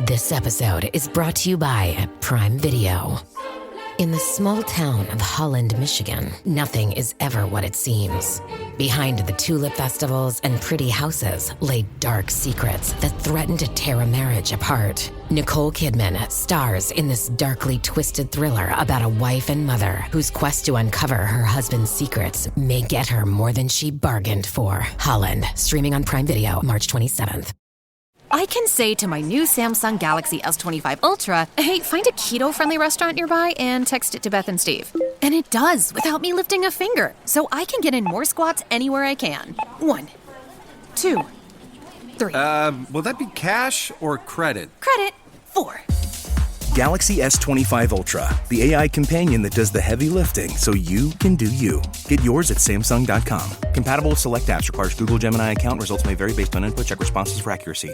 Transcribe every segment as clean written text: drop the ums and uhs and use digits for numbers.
This episode is brought to you by Prime Video. In the small town of Holland, Michigan, nothing is ever what it seems. Behind the tulip festivals and pretty houses lay dark secrets that threaten to tear a marriage apart. Nicole Kidman stars in this darkly twisted thriller about a wife and mother whose quest to uncover her husband's secrets may get her more than she bargained for. Holland, streaming on Prime Video March 27th. I can say to my new Samsung Galaxy S25 Ultra, hey, find a keto-friendly restaurant nearby and text it to Beth and Steve. And it does, without me lifting a finger. So I can get in more squats anywhere I can. 1, 2, 3. Will that be cash or credit? Credit. 4. Galaxy S25 Ultra, the AI companion that does the heavy lifting so you can do you. Get yours at Samsung.com. Compatible with select apps. Requires Google Gemini account. Results may vary based on input. Check responses for accuracy.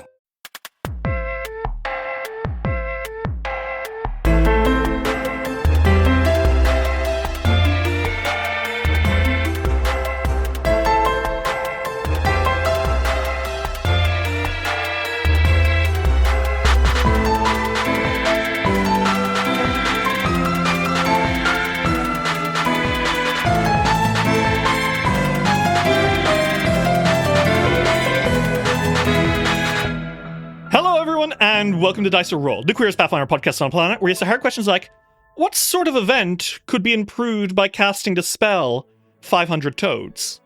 And welcome to Dice or Roll, the queerest Pathfinder podcast on the planet, where you answer hard questions like, what sort of event could be improved by casting the spell 500 Toads?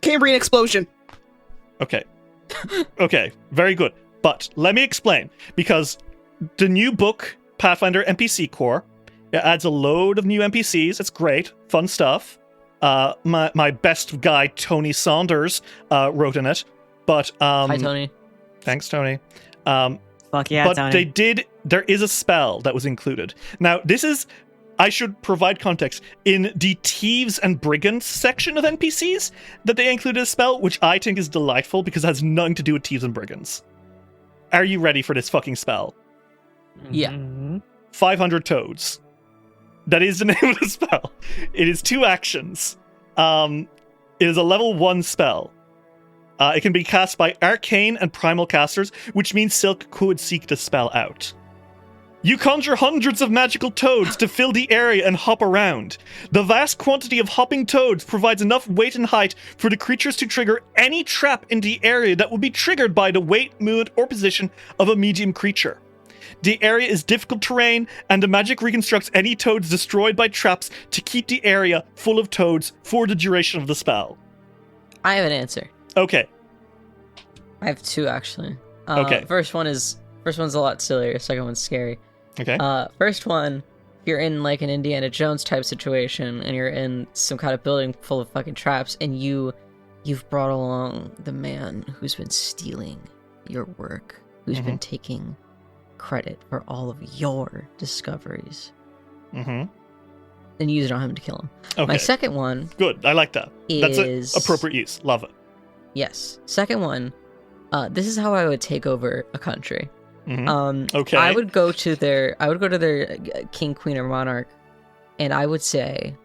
Cambrian explosion. Okay. Okay, very good. But let me explain, because the new book, Pathfinder NPC Core, it adds a load of new NPCs. It's great, fun stuff. My best guy, Tony Saunders, wrote in it. But hi, Tony. Thanks, Tony. Fuck yeah, but Tony. There is a spell that was included. Now, I should provide context. In the Thieves and Brigands section of NPCs, that they included a spell, which I think is delightful because it has nothing to do with Thieves and Brigands. Are you ready for this fucking spell? Yeah. 500 Toads. That is the name of the spell. It is 2 actions. It is a level 1 spell. It can be cast by arcane and primal casters, which means Silk could seek the spell out. You conjure hundreds of magical toads to fill the area and hop around. The vast quantity of hopping toads provides enough weight and height for the creatures to trigger any trap in the area that would be triggered by the weight, mood, or position of a medium creature. The area is difficult terrain, and the magic reconstructs any toads destroyed by traps to keep the area full of toads for the duration of the spell. I have an answer. Okay. I have 2 actually. Okay. First one's a lot sillier. Second one's scary. Okay. First one, you're in like an Indiana Jones type situation, and you're in some kind of building full of fucking traps, and you've brought along the man who's been stealing your work, who's been taking credit for all of your discoveries. And use it on him to kill him. Okay. My second one. Good. I like that. That's an appropriate use. Love it. Yes. Second one. This is how I would take over a country. Okay. I would go to their king, queen, or monarch, and I would say,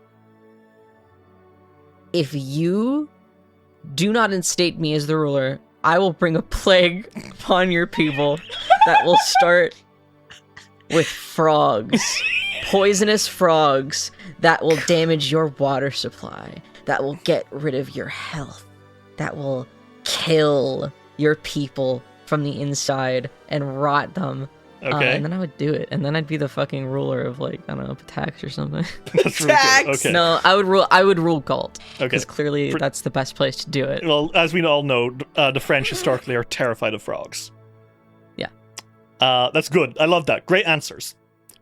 if you do not instate me as the ruler, I will bring a plague upon your people that will start with frogs. Poisonous frogs that will damage your water supply, that will get rid of your health, that will kill your people from the inside and rot them. Okay. And then I would do it, and then I'd be the fucking ruler of, like, I don't know, Patax or something. That's really good. Okay. No, I would rule Galt. Okay. Because clearly that's the best place to do it. Well, as we all know, the French historically are terrified of frogs. Yeah. That's good. I love that. Great answers.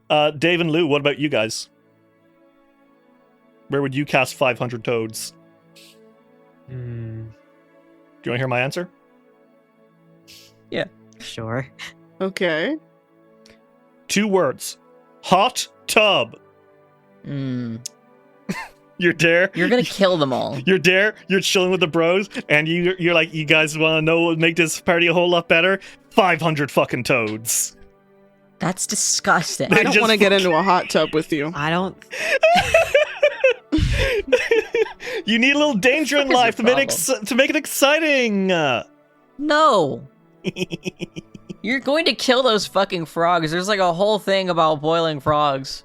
Dave and Lou, what about you guys? Where would you cast 500 toads? Do you want to hear my answer? Yeah. Sure. Okay. 2 words. Hot tub. You're there. You're gonna kill them all. You're there. You're chilling with the bros, and you're like, you guys want to know what would make this party a whole lot better? 500 fucking toads. That's disgusting. I don't want to get into a hot tub with you. I don't. You need a little danger in life to make it exciting. No. You're going to kill those fucking frogs. There's like a whole thing about boiling frogs.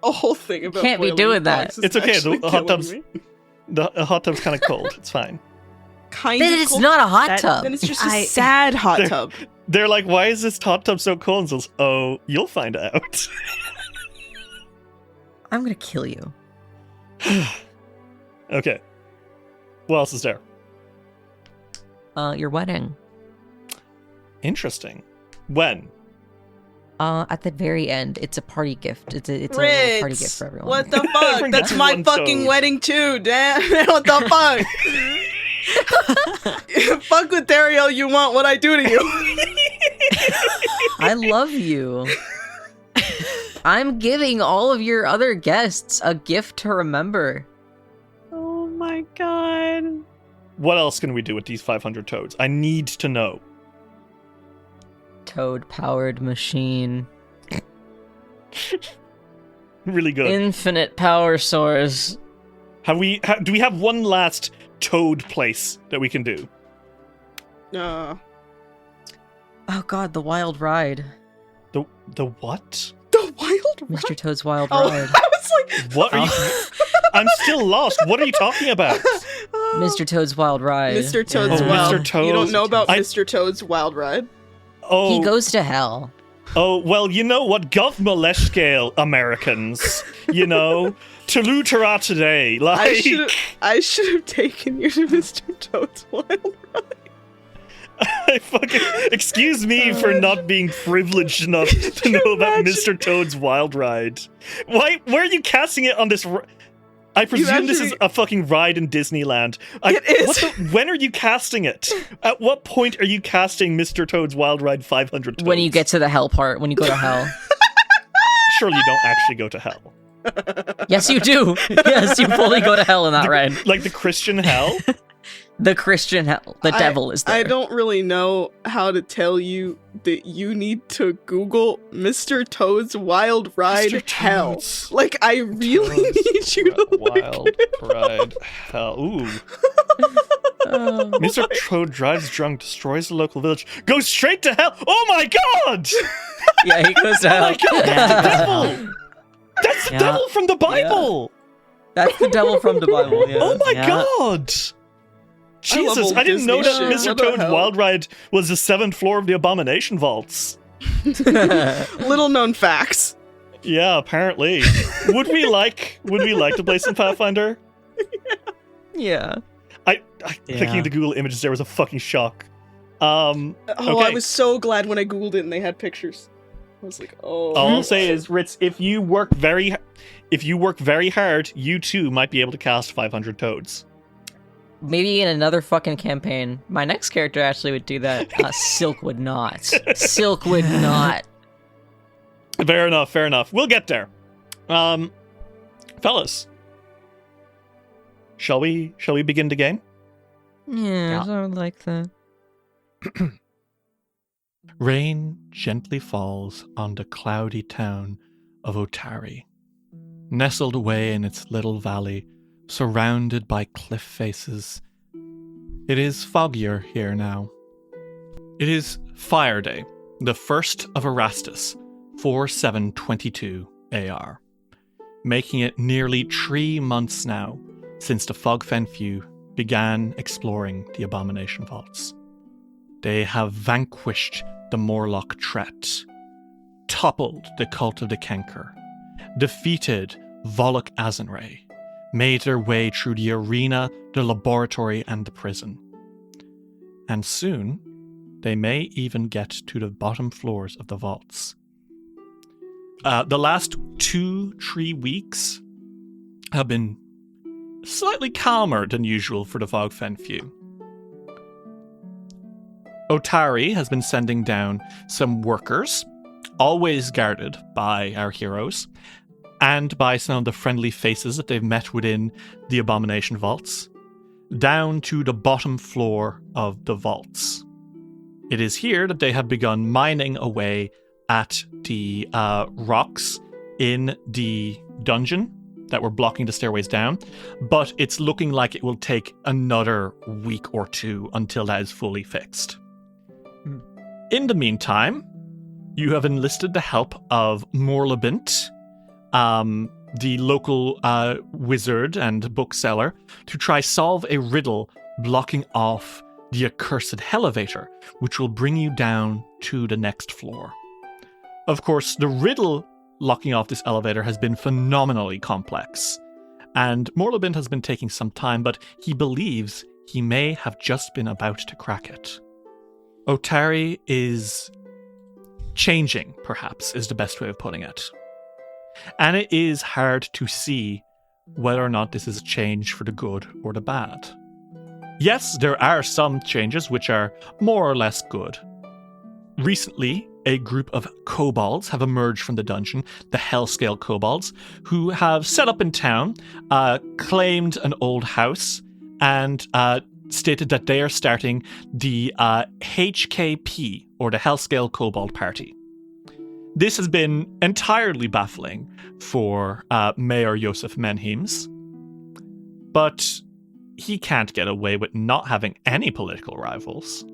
A whole thing about Can't be boiling doing that. frogs is It's okay. actually The hot killing tub's me. the hot tub's kind of cold. It's fine. Kind Then of it's cold. not a hot tub. Then it's just a sad hot tub. They're like, why is this hot tub so cold? And says, oh, you'll find out. I'm gonna kill you. Okay. What else is there? Your wedding. Interesting. When? At the very end, it's a party gift. It's a little party Ritz, gift for everyone. what the fuck? Bring That's that to my one fucking toad. wedding too, damn. What the fuck? Fuck with Dario, you want what I do to you. I love you. I'm giving all of your other guests a gift to remember. Oh my god. What else can we do with these 500 toads? I need to know. Toad-powered machine. Really good. Infinite power source. Do we have one last toad place that we can do? No. Oh god, the wild ride. The what? The wild ride? Mr. Toad's wild Oh, ride. I was like, What are you? I'm still lost. What are you talking about? Mr. Toad's wild ride. Mr. Toad's Oh, Wild. Mr. Toad. You don't know about I- Mr. Toad's Wild Ride? Oh, He goes to hell. oh, well, you know what? Gov Moleshcale Americans, you know, Tulutara today. Like, I should have taken you to Mr. Toad's Wild Ride. I fucking excuse me for not being privileged enough to know about Mr. Toad's Wild Ride. Why are you casting it on this? I presume this is a fucking ride in Disneyland. It is. When are you casting it? At what point are you casting Mr. Toad's Wild Ride 500 Toads? When you get to the hell part, when you go to hell. Surely you don't actually go to hell. Yes, you do. Yes, you fully go to hell in that ride. Like the Christian hell? The Christian hell. The devil is there. I don't really know how to tell you that you need to Google Mr. Toad's Wild Ride Mr. Hell. Toad's Like, I really need you to look Wild it up. Ride Hell. Ooh. Mr. Toad drives drunk, destroys the local village, goes straight to hell. Oh my god! Yeah, he goes to Oh hell. my god, that's the devil! That's the Yeah. devil from the Bible! That's the devil from the Bible, yeah. Oh my Yeah. god! Jesus, old I didn't know Disney that shit. Mr. What the Toad's hell? Wild Ride was the 7th floor of the Abomination Vaults. Little known facts. Yeah, apparently. Would we like to play some Pathfinder? Yeah. I Yeah. clicking the Google images there was a fucking shock. Oh, Okay. I was so glad when I Googled it and they had pictures. I was like, oh. All I'll say is, Ritz, if you work very hard, you too might be able to cast 500 toads. Maybe in another fucking campaign. My next character actually would do that. Silk would not. Silk would not. Fair enough. We'll get there. Fellas, shall we begin the game? Yeah, I would like that. Rain gently falls on the cloudy town of Otari, nestled away in its little valley, surrounded by cliff faces. It is foggier here now. It is Fire Day, the 1st of Erastus, 4722 AR, making it nearly 3 months now since the Fogfen Few began exploring the Abomination Vaults. They have vanquished the Morlock threat, toppled the Cult of the Kenker, defeated Volok Azenray, made their way through the arena, the laboratory, and the prison. And soon, they may even get to the bottom floors of the vaults. The last 2-3 weeks have been slightly calmer than usual for the Fogfen Few. Otari has been sending down some workers, always guarded by our heroes, and by some of the friendly faces that they've met within the Abomination Vaults, down to the bottom floor of the vaults. It is here that they have begun mining away at the rocks in the dungeon that were blocking the stairways down, but it's looking like it will take another week or two until that is fully fixed. In the meantime, you have enlisted the help of Morlabint, the local wizard and bookseller, to try solve a riddle blocking off the accursed hellevator, which will bring you down to the next floor. Of course, the riddle locking off this elevator has been phenomenally complex, and Morlabint has been taking some time, but he believes he may have just been about to crack it. Otari is changing, perhaps, is the best way of putting it. And it is hard to see whether or not this is a change for the good or the bad. Yes, there are some changes which are more or less good. Recently, a group of kobolds have emerged from the dungeon, the Hellscale kobolds, who have set up in town, claimed an old house, and stated that they are starting the HKP, or the Hellscale Kobold Party. This has been entirely baffling for Mayor Josef Menhims, but he can't get away with not having any political rivals.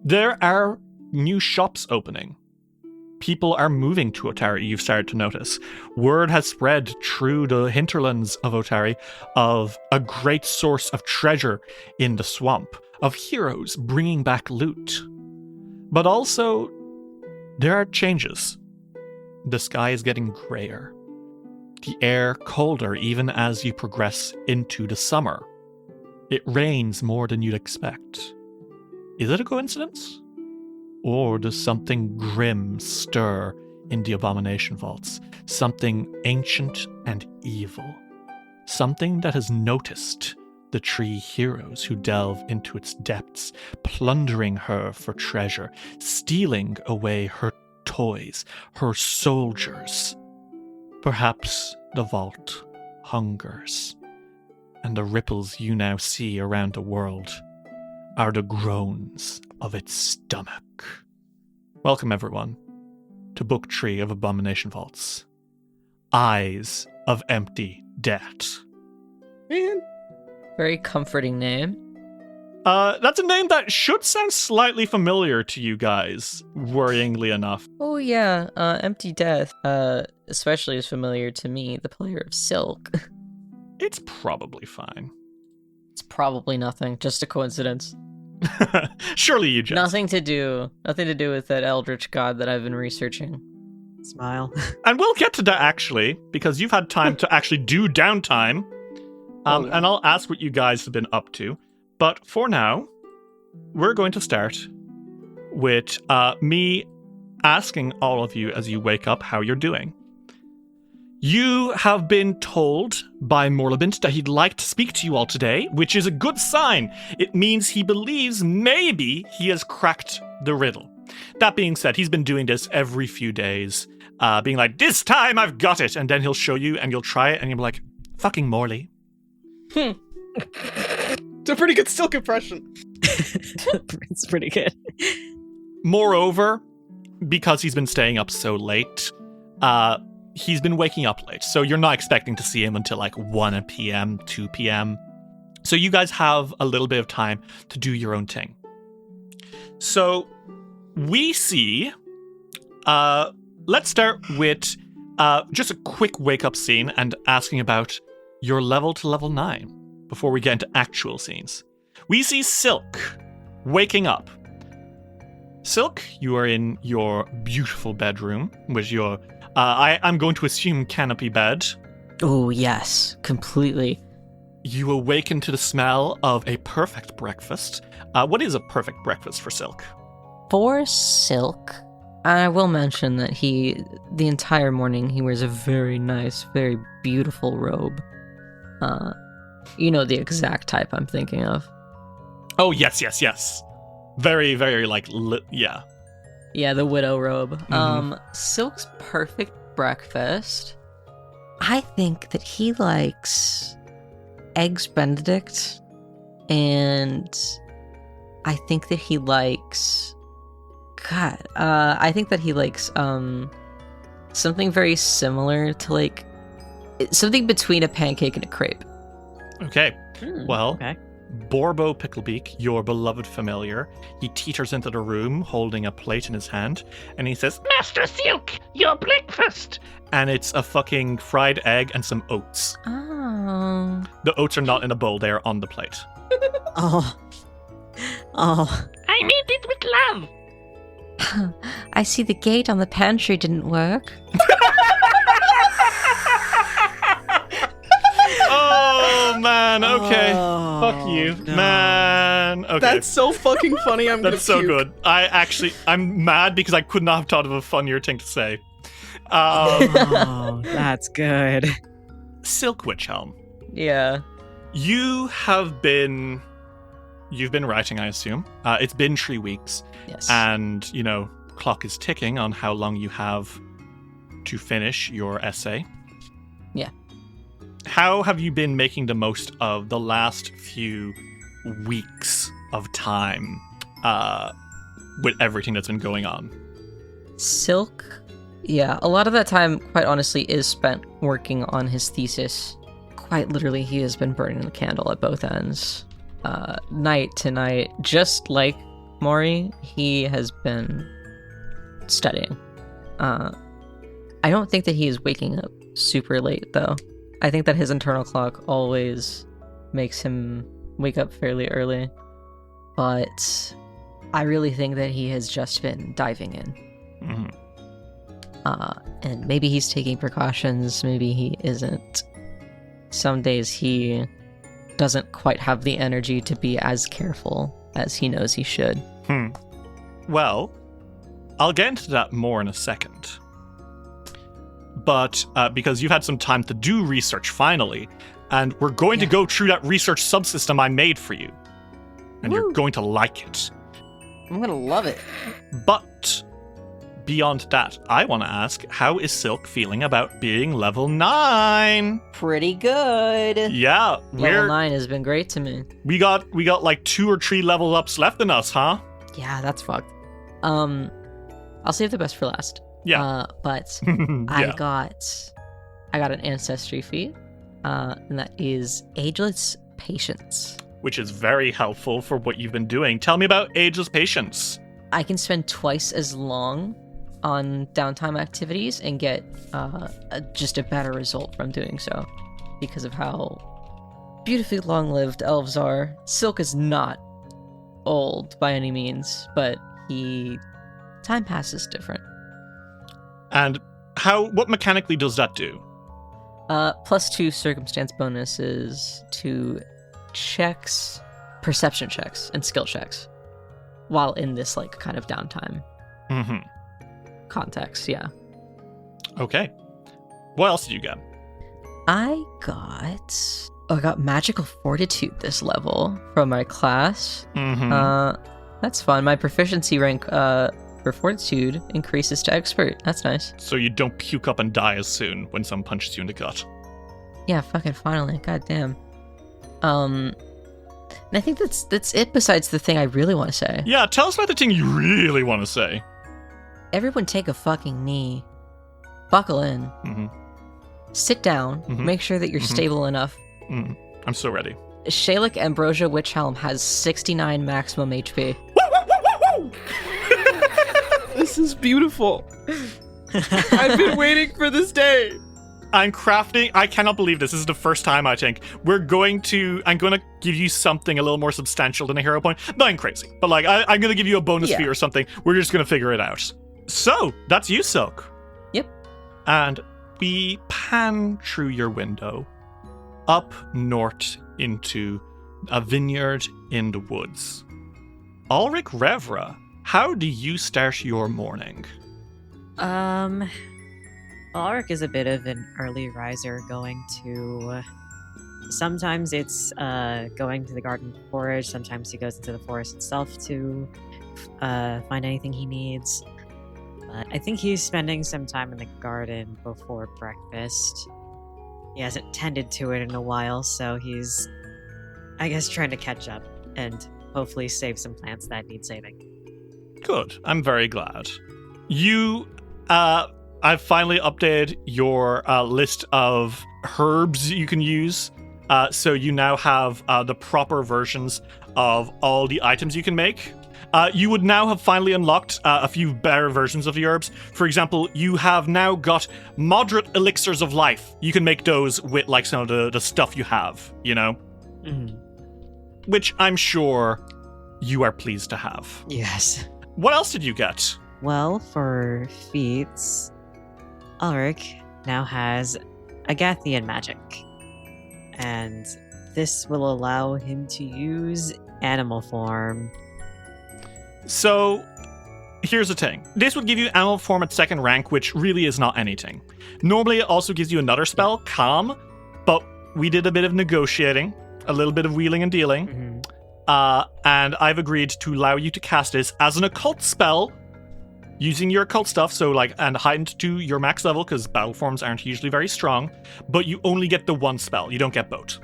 There are new shops opening. People are moving to Otari, you've started to notice. Word has spread through the hinterlands of Otari of a great source of treasure in the swamp, of heroes bringing back loot. But also, there are changes. The sky is getting grayer. The air colder even as you progress into the summer. It rains more than you'd expect. Is it a coincidence? Or does something grim stir in the Abomination Vaults? Something ancient and evil. Something that has noticed the tree heroes who delve into its depths, plundering her for treasure, stealing away her toys, her soldiers. Perhaps the vault hungers, and the ripples you now see around the world are the groans of its stomach. Welcome, everyone, to Book 3 of Abomination Vaults. Eyes of Empty Debt. Man. Very comforting name. That's a name that should sound slightly familiar to you guys, worryingly enough. Oh yeah, Empty Death, especially is familiar to me, the player of Silk. It's probably fine. It's probably nothing, just a coincidence. Surely you just... Nothing to do with that eldritch god that I've been researching. Smile. And we'll get to that, actually, because you've had time to actually do downtime. And I'll ask what you guys have been up to. But for now, we're going to start with me asking all of you as you wake up how you're doing. You have been told by Morlabint that he'd like to speak to you all today, which is a good sign. It means he believes maybe he has cracked the riddle. That being said, he's been doing this every few days, being like, this time I've got it, and then he'll show you, and you'll try it, and you'll be like, fucking Morley. It's a pretty good Silk impression. It's pretty good. Moreover, because he's been staying up so late, he's been waking up late, so you're not expecting to see him until like 1 p.m., 2 p.m. So you guys have a little bit of time to do your own thing. So we see, let's start with just a quick wake-up scene and asking about your level to level 9 before we get into actual scenes. We see Silk waking up. Silk, you are in your beautiful bedroom with your, I'm going to assume, canopy bed. Oh, yes, completely. You awaken to the smell of a perfect breakfast. What is a perfect breakfast for Silk? For Silk, I will mention that the entire morning, he wears a very nice, very beautiful robe. You know the exact type I'm thinking of. Oh, yes. Very, very, yeah. Yeah, the widow robe. Mm-hmm. Silk's perfect breakfast. I think that he likes eggs Benedict, and I think that he likes... I think that he likes, something very similar to, something between a pancake and a crepe. Okay. Well, Okay. Borbo Picklebeak, your beloved familiar, he teeters into the room holding a plate in his hand, and he says, Master Silk, your breakfast! And it's a fucking fried egg and some oats. Oh. The oats are not in a bowl, they are on the plate. Oh. Oh. I made it with love. I see the gate on the pantry didn't work. Oh, man, okay. Oh, Fuck you, no. man. Okay. That's so fucking funny. I'm That's so gonna puke. good. I'm mad because I could not have thought of a funnier thing to say. Oh, that's good. Silk Witch Helm. Yeah. You've been writing, I assume. It's been 3 weeks, Yes. and, clock is ticking on how long you have to finish your essay. Yeah. How have you been making the most of the last few weeks of time with everything that's been going on? Silk? Yeah, a lot of that time, quite honestly, is spent working on his thesis. Quite literally, he has been burning the candle at both ends. Night to night, just like Maury, he has been studying. I don't think that he is waking up super late, though. I think that his internal clock always makes him wake up fairly early. But I really think that he has just been diving in. Mm-hmm. And maybe he's taking precautions, maybe he isn't. Some days he doesn't quite have the energy to be as careful as he knows he should. Well, I'll get into that more in a second. But because you've had some time to do research finally, and we're going to go through that research subsystem I made for you. And you're going to like it. I'm gonna love it. But beyond that, I want to ask, how is Silk feeling about being level 9? Pretty good. Yeah, Level 9 has been great to me. we got like 2 or 3 level ups left in us, huh? Yeah, that's fucked. I'll save the best for last. Yeah. But Yeah. I got an ancestry feat, and that is Ageless Patience. Which is very helpful for what you've been doing. Tell me about Ageless Patience. I can spend twice as long on downtime activities and get just a better result from doing so because of how beautifully long-lived elves are. Silk is not old by any means, but time passes different. And what mechanically does that do? +2 circumstance bonuses to checks, perception checks, and skill checks while in this kind of downtime context. Yeah. Okay. What else did you get? I got magical fortitude this level from my class. That's fun. My proficiency rank for fortitude increases to expert. That's nice. So you don't puke up and die as soon when someone punches you in the gut. Yeah, fucking finally. God damn. And I think that's it besides the thing I really want to say. Yeah, tell us about the thing you really want to say. Everyone take a fucking knee. Buckle in. Sit down. Make sure that you're stable enough. I'm so ready. Shalik Ambrosia Witchhelm has 69 maximum HP. This is beautiful. I've been waiting for this day. I'm crafting. I cannot believe this. This is the first time I think I'm going to give you something a little more substantial than a hero point. Nothing crazy, but I'm going to give you a bonus fee or something. We're just going to figure it out. So that's you, Silk. Yep. And we pan through your window up north into a vineyard in the woods. Ulrich Revra, how do you start your morning? Ulrich is a bit of an early riser, going to... Sometimes it's going to the garden to forage, sometimes he goes into the forest itself to find anything he needs. But I think he's spending some time in the garden before breakfast. He hasn't tended to it in a while, so he's, I guess, trying to catch up and hopefully save some plants that need saving. Good. I'm very glad. I've finally updated your list of herbs you can use So you now have the proper versions of all the items you can make. You would now have finally unlocked a few better versions of the herbs. For example, you have now got moderate elixirs of life. You can make those with like some of the stuff you have, you know? Which I'm sure you are pleased to have. Yes. What else did you get? Well, for feats, Ulrich now has Agathian magic. And this will allow him to use animal form. So, here's the thing. This would give you animal form at 2nd rank, which really is not anything. Normally, it also gives you another spell, Calm, but we did a bit of negotiating, a little bit of wheeling and dealing, and I've agreed to allow you to cast this as an occult spell, using your occult stuff, so like, and heightened to your max level, because battle forms aren't usually very strong, but you only get the one spell, you don't get both.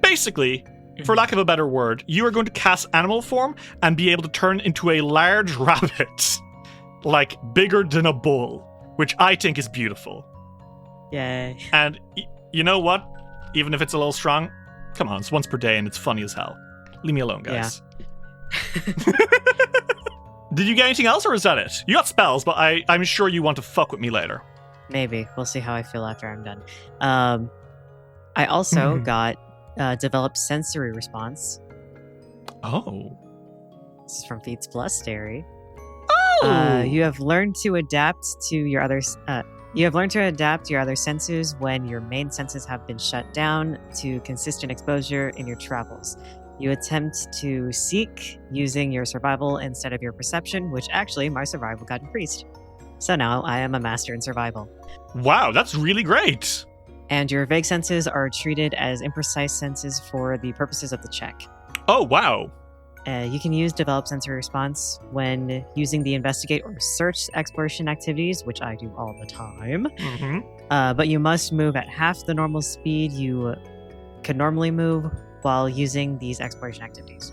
Basically, for lack of a better word, you are going to cast animal form and be able to turn into a large rabbit, like bigger than a bull, which I think is beautiful. Yay. And you know what? Even if it's a little strong, come on, it's once per day and it's funny as hell. Leave me alone, guys. Yeah. Did you get anything else, or is that it? You got spells, but I'm sure you want to fuck with me later. Maybe. We'll see how I feel after I'm done. I also got developed sensory response. Oh. This is from Feats Plus Dairy. Oh! You have learned to adapt to your other senses when your main senses have been shut down to consistent exposure in your travels. You attempt to seek using your survival instead of your perception, which actually my survival got increased. So now I am a master in survival. Wow, that's really great. And your vague senses are treated as imprecise senses for the purposes of the check. Oh, wow. You can use develop sensory response when using the investigate or search exploration activities, which I do all the time. But you must move at half the normal speed you could normally move while using these exploration activities.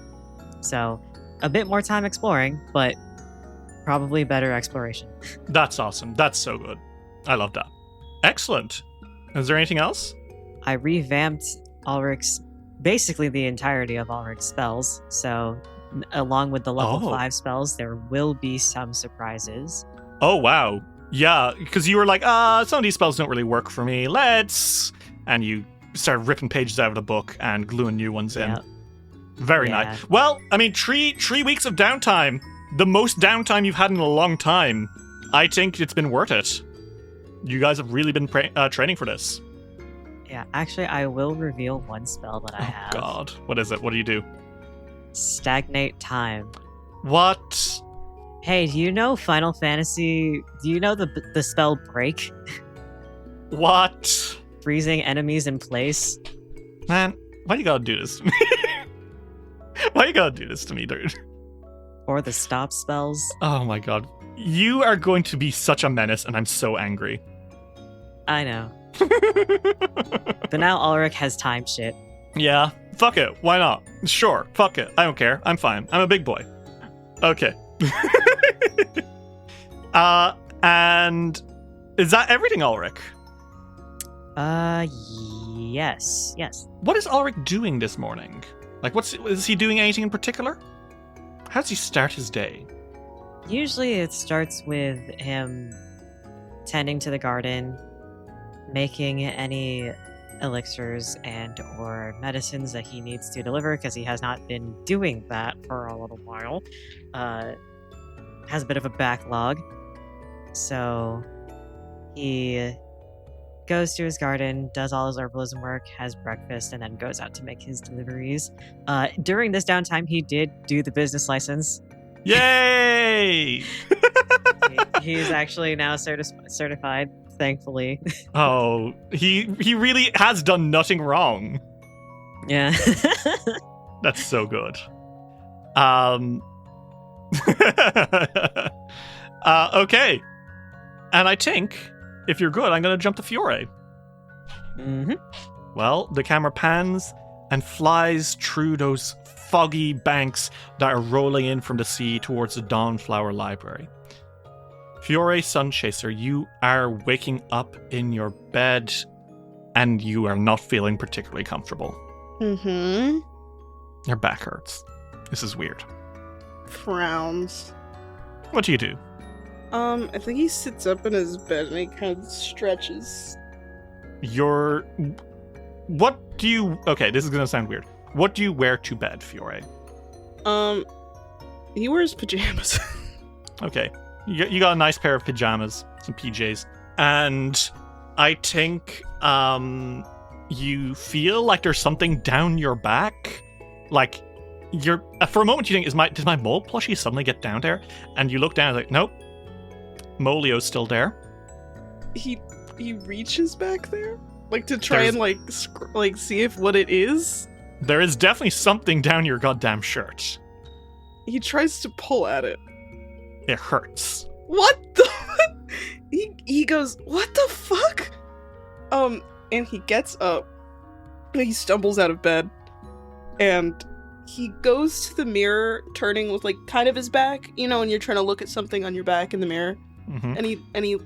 So, a bit more time exploring, but probably better exploration. That's awesome. That's so good. I love that. Excellent. Is there anything else? I revamped Ulrich's, basically the entirety of Ulrich's spells. So, along with the level 5 spells, there will be some surprises. Oh, wow. Yeah, because you were like, some of these spells don't really work for me. And you started ripping pages out of the book and gluing new ones in. Very nice. Well, I mean, three weeks of downtime, the most downtime you've had in a long time. I think it's been worth it. You guys have really been training for this. Yeah, actually, I will reveal one spell that I have. Oh, God. What is it? What do you do? Stagnate time. What? Hey, do you know Final Fantasy? Do you know the spell break? What? Freezing enemies in place. Man, why you gotta do this to me? Why you gotta do this to me, dude? Or the stop spells. Oh my god. You are going to be such a menace, and I'm so angry. I know. But now Ulrich has time shit. Yeah, fuck it. Why not? Sure, fuck it. I don't care. I'm fine. I'm a big boy. Okay. And is that everything, Ulrich? Yes. What is Ulrich doing this morning? Like, is he doing anything in particular? How does he start his day? Usually it starts with him tending to the garden, making any elixirs and or medicines that he needs to deliver, because he has not been doing that for a little while. Has a bit of a backlog. So he goes to his garden, does all his herbalism work, has breakfast, and then goes out to make his deliveries. During this downtime, he did do the business license. Yay! He's actually now certified, thankfully. Oh, he really has done nothing wrong. Yeah. That's so good. Okay. And I think, if you're good, I'm going to jump to Fiore. Mm-hmm. Well, the camera pans and flies through those foggy banks that are rolling in from the sea towards the Dawnflower Library. Fiore, Sunchaser, you are waking up in your bed, and you are not feeling particularly comfortable. Mm-hmm. Your back hurts. This is weird. Frowns. What do you do? I think he sits up in his bed and he kind of stretches. What do you... Okay, this is gonna sound weird. What do you wear to bed, Fiore? He wears pajamas. Okay. You got a nice pair of pajamas, some PJs. And I think you feel like there's something down your back. Like, for a moment you think, did my mole plushie suddenly get down there? And you look down and like, nope. Molio's still there. He reaches back there? Like to try and see if what it is? There is definitely something down your goddamn shirt. He tries to pull at it. It hurts. What the? He goes, what the fuck? And he gets up. He stumbles out of bed. And he goes to the mirror, turning with like kind of his back, you know, when you're trying to look at something on your back in the mirror. Mm-hmm. And he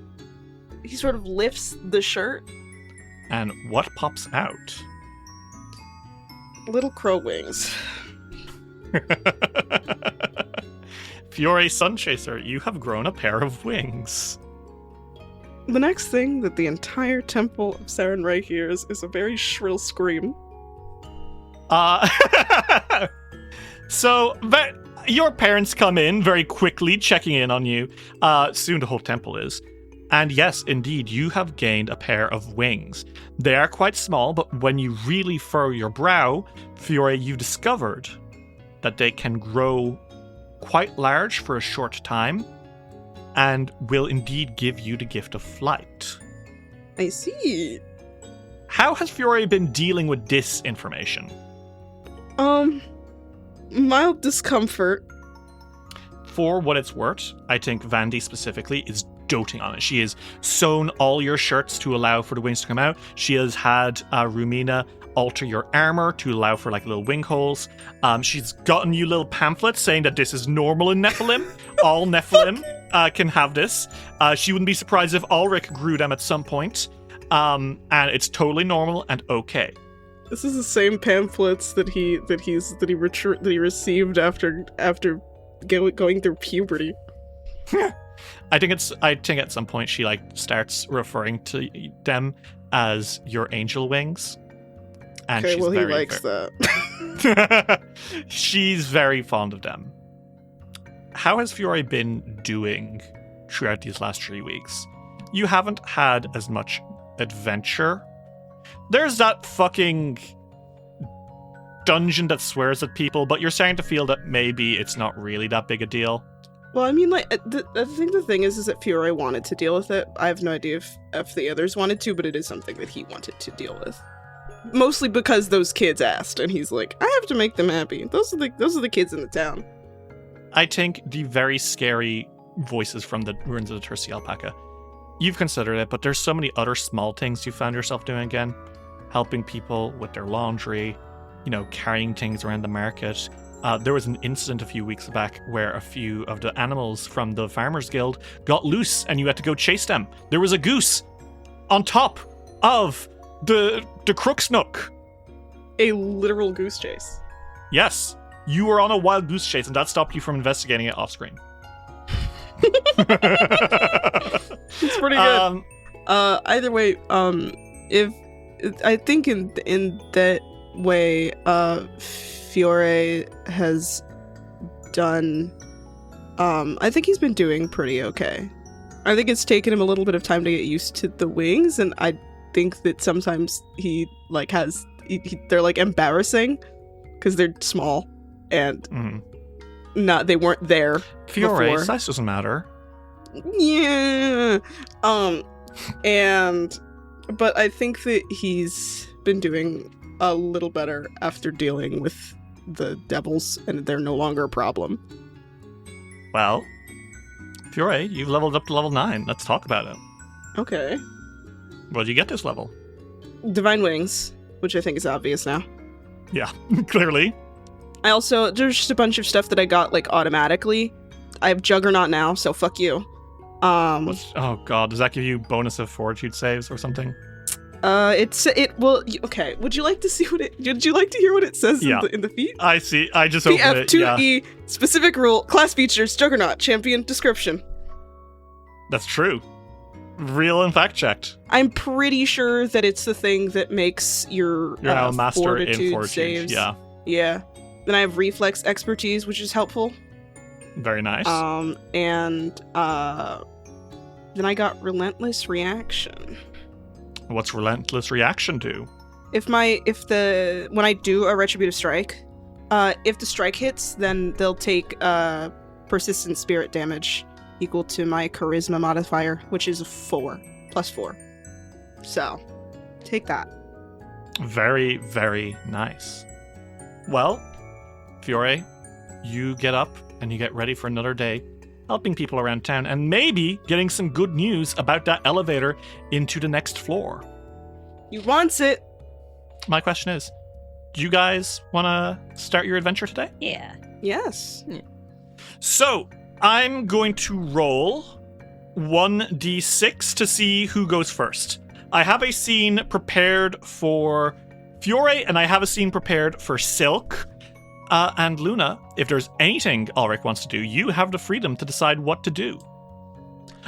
sort of lifts the shirt. And what pops out? Little crow wings. Fiore Sunchaser, you have grown a pair of wings. The next thing that the entire temple of Sarenrae hears is a very shrill scream. So, your parents come in very quickly, checking in on you. Soon the whole temple is. And yes, indeed, you have gained a pair of wings. They are quite small, but when you really furrow your brow, Fiore, you've discovered that they can grow quite large for a short time and will indeed give you the gift of flight. I see. How has Fiore been dealing with this information? Mild discomfort. For what it's worth, I think Vandy specifically is doting on it. She has sewn all your shirts to allow for the wings to come out. She has had Rumina alter your armor to allow for like little wing holes. She's gotten you little pamphlets saying that this is normal in Nephilim. All Nephilim can have this. She wouldn't be surprised if Ulrich grew them at some point. And it's totally normal and okay. This is the same pamphlets that he received after going through puberty. I think at some point she like starts referring to them as your angel wings. And okay, she's well, he likes that. She's very fond of them. How has Fiore been doing throughout these last 3 weeks? You haven't had as much adventure. There's that fucking dungeon that swears at people, but you're starting to feel that maybe it's not really that big a deal. Well, I mean, like, I think the thing is that Fiore wanted to deal with it. I have no idea if the others wanted to, but it is something that he wanted to deal with. Mostly because those kids asked, and he's like, I have to make them happy. Those are the kids in the town. I think the very scary voices from the ruins of the Thirsty Alpaca, you've considered it, but there's so many other small things you found yourself doing again. Helping people with their laundry, carrying things around the market. There was an incident a few weeks back where a few of the animals from the Farmers Guild got loose and you had to go chase them. There was a goose on top of the Crook's Nook. A literal goose chase. Yes. You were on a wild goose chase and that stopped you from investigating it off screen. It's pretty good. Either way, if I think in that way, Fiore has done. I think he's been doing pretty okay. I think it's taken him a little bit of time to get used to the wings, and I think that sometimes he like has they're like embarrassing because they're small and they weren't there. Fiore, before. size doesn't matter. Yeah. But I think that he's been doing a little better after dealing with the devils, and they're no longer a problem. Well, Fiore, you've leveled up to level 9. Let's talk about it. Okay. What did you get this level? Divine Wings, which I think is obvious now. Yeah, clearly. There's just a bunch of stuff that I got, like, automatically. I have Juggernaut now, so fuck you. Oh god, does that give you bonus of fortitude saves or something? Okay. Would you like to see would you like to hear what it says in the feat? I see. I just opened it. PF2E, specific rule, class features, Juggernaut, champion, description. That's true. Real and fact checked. I'm pretty sure that it's the thing that makes your You're now a master fortitude in fortitude. saves. Yeah. Yeah. Then I have reflex expertise, which is helpful. Very nice. And then I got relentless reaction. What's relentless reaction do? When I do a retributive strike, if the strike hits, then they'll take persistent spirit damage equal to my charisma modifier, which is 4 plus 4. So, take that. Very, very nice. Well, Fiore, you get up and you get ready for another day, helping people around town and maybe getting some good news about that elevator into the next floor. He wants it. My question is, do you guys want to start your adventure today? Yeah. Yes. Yeah. So, I'm going to roll 1d6 to see who goes first. I have a scene prepared for Fiore, and I have a scene prepared for Silk. And Luna, if there's anything Ulrich wants to do, you have the freedom to decide what to do.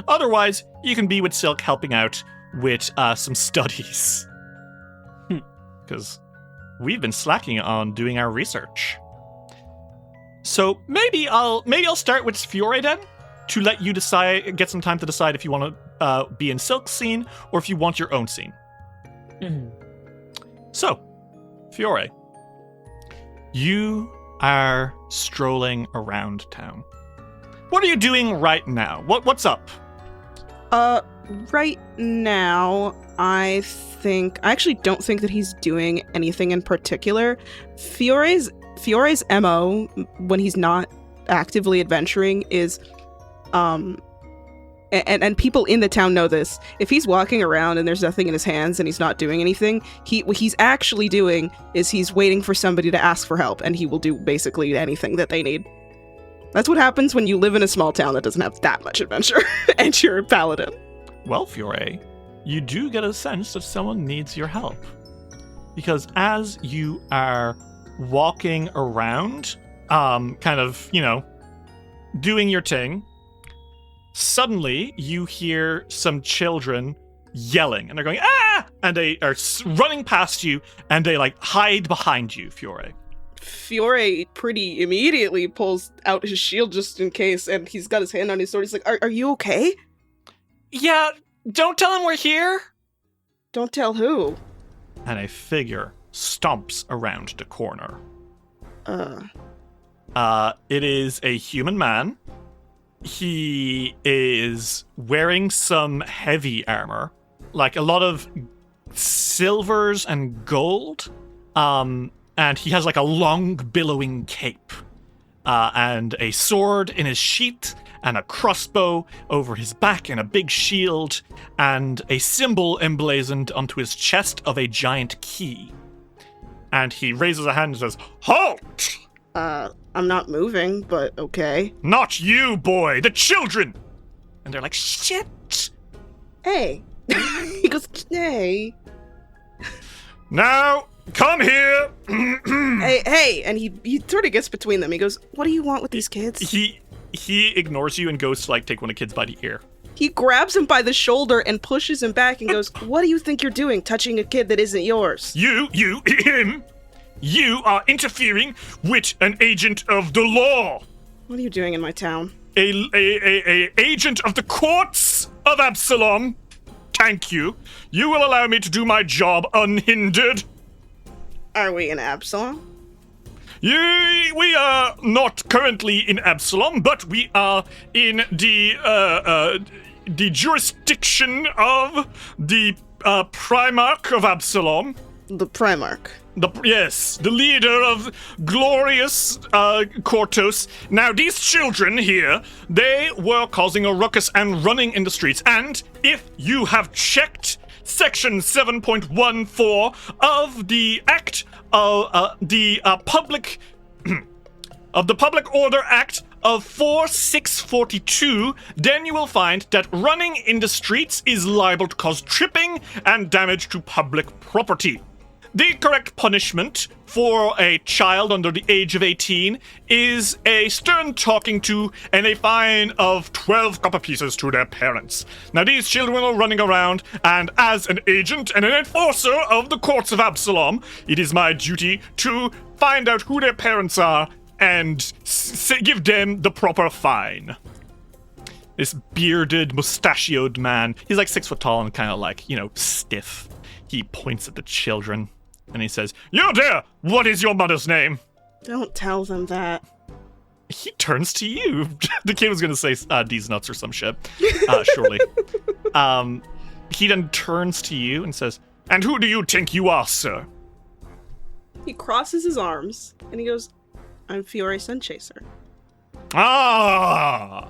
Otherwise, you can be with Silk helping out with some studies. Because we've been slacking on doing our research. So maybe I'll start with Fiore then, to let you get some time to decide if you want to be in Silk's scene or if you want your own scene. Mm-hmm. So, Fiore, you are strolling around town. What are you doing right now? What's up? Right now, I actually don't think that he's doing anything in particular. Fiore's MO when he's not actively adventuring is and people in the town know this. If he's walking around and there's nothing in his hands and he's not doing anything, what he's actually doing is he's waiting for somebody to ask for help, and he will do basically anything that they need. That's what happens when you live in a small town that doesn't have that much adventure and you're a paladin. Well, Fiore, you do get a sense that someone needs your help. Because as you are walking around, kind of, doing your thing, suddenly you hear some children yelling, and they're going, ah! And they are running past you, and they, hide behind you, Fiore. Fiore pretty immediately pulls out his shield just in case, and he's got his hand on his sword. He's like, are you okay? Yeah, don't tell him we're here. Don't tell who? And a figure stomps around the corner. It is a human man. He is wearing some heavy armor, like a lot of silvers and gold. And he has a long billowing cape, and a sword in his sheath, and a crossbow over his back, and a big shield, and a symbol emblazoned onto his chest of a giant key. And he raises a hand and says, "Halt!" I'm not moving, but okay. "Not you, boy, the children!" And they're like, "Shit!" Hey. He goes, "Hey. Now, come here!" hey, and he sort of gets between them. He goes, "What do you want with these kids?" He ignores you and goes to take one of the kids by the ear. He grabs him by the shoulder and pushes him back and goes, "What do you think you're doing, touching a kid that isn't yours?" Him! You are interfering with an agent of the law. What are you doing in my town? A agent of the courts of Absalom. Thank you. You will allow me to do my job unhindered. Are we in Absalom? We are not currently in Absalom, but we are in the jurisdiction of the Primarch of Absalom. The Primarch. Yes, the leader of glorious Kortos. Now, these children here, they were causing a ruckus and running in the streets. And if you have checked Section 7.14 of the Act of the Public of the Public Order Act of 4642, then you will find that running in the streets is liable to cause tripping and damage to public property. The correct punishment for a child under the age of 18 is a stern talking to and a fine of 12 copper pieces to their parents. Now, these children are running around, and as an agent and an enforcer of the courts of Absalom, it is my duty to find out who their parents are and give them the proper fine. This bearded, mustachioed man, he's like 6 foot tall and kind of like, stiff. He points at the children. And he says, "You there! What is your mother's name?" Don't tell them that. He turns to you. The kid was going to say these nuts or some shit. Surely. He then turns to you and says, "And who do you think you are, sir?" He crosses his arms and he goes, "I'm Fiore Sunchaser." Ah!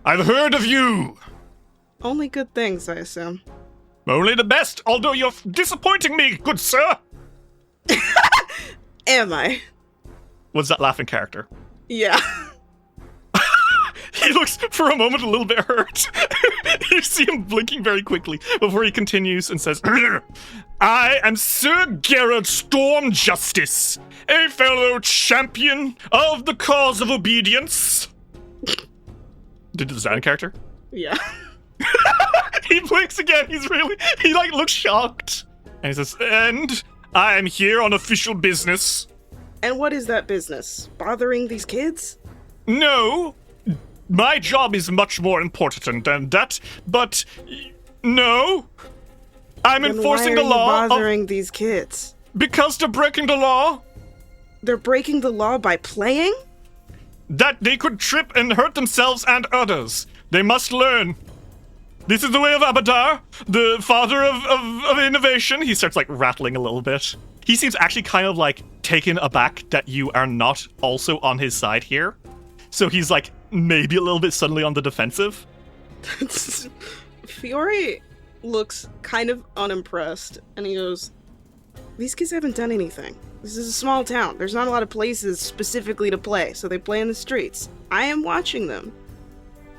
I've heard of you. Only good things, I assume. Only the best, although you're disappointing me, good sir. Am I? Was that laughing character? Yeah. He looks for a moment a little bit hurt. You see him blinking very quickly before he continues and says, "I am Sir Gerard Storm Justice, a fellow champion of the cause of obedience." Did the design character? Yeah. He blinks again. He looks shocked. And he says, "And I am here on official business." And what is that business? Bothering these kids? No. My job is much more important than that, but no. I'm Then enforcing why the are law you bothering these kids? because they're breaking the law. They're breaking the law by playing? That they could trip and hurt themselves and others. They must learn. This is the way of Abadar, the father of innovation. He starts rattling a little bit. He seems actually kind of taken aback that you are not also on his side here. So he's maybe a little bit suddenly on the defensive. Fiore looks kind of unimpressed and he goes, "These kids haven't done anything. This is a small town. There's not a lot of places specifically to play, so they play in the streets. I am watching them.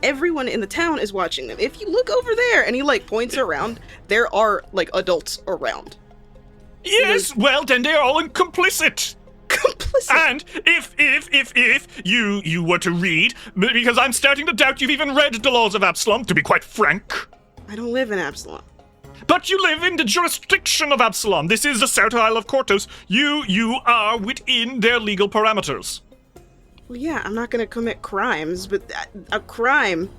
Everyone in the town is watching them. If you look over there," and he points around, there are adults around. Yes, well then they're all complicit. Complicit. And if you were to read, because I'm starting to doubt you've even read the laws of Absalom, to be quite frank. I don't live in Absalom. But you live in the jurisdiction of Absalom. This is the South Isle of Kortos. You are within their legal parameters. Well, yeah, I'm not gonna commit crimes, but a crime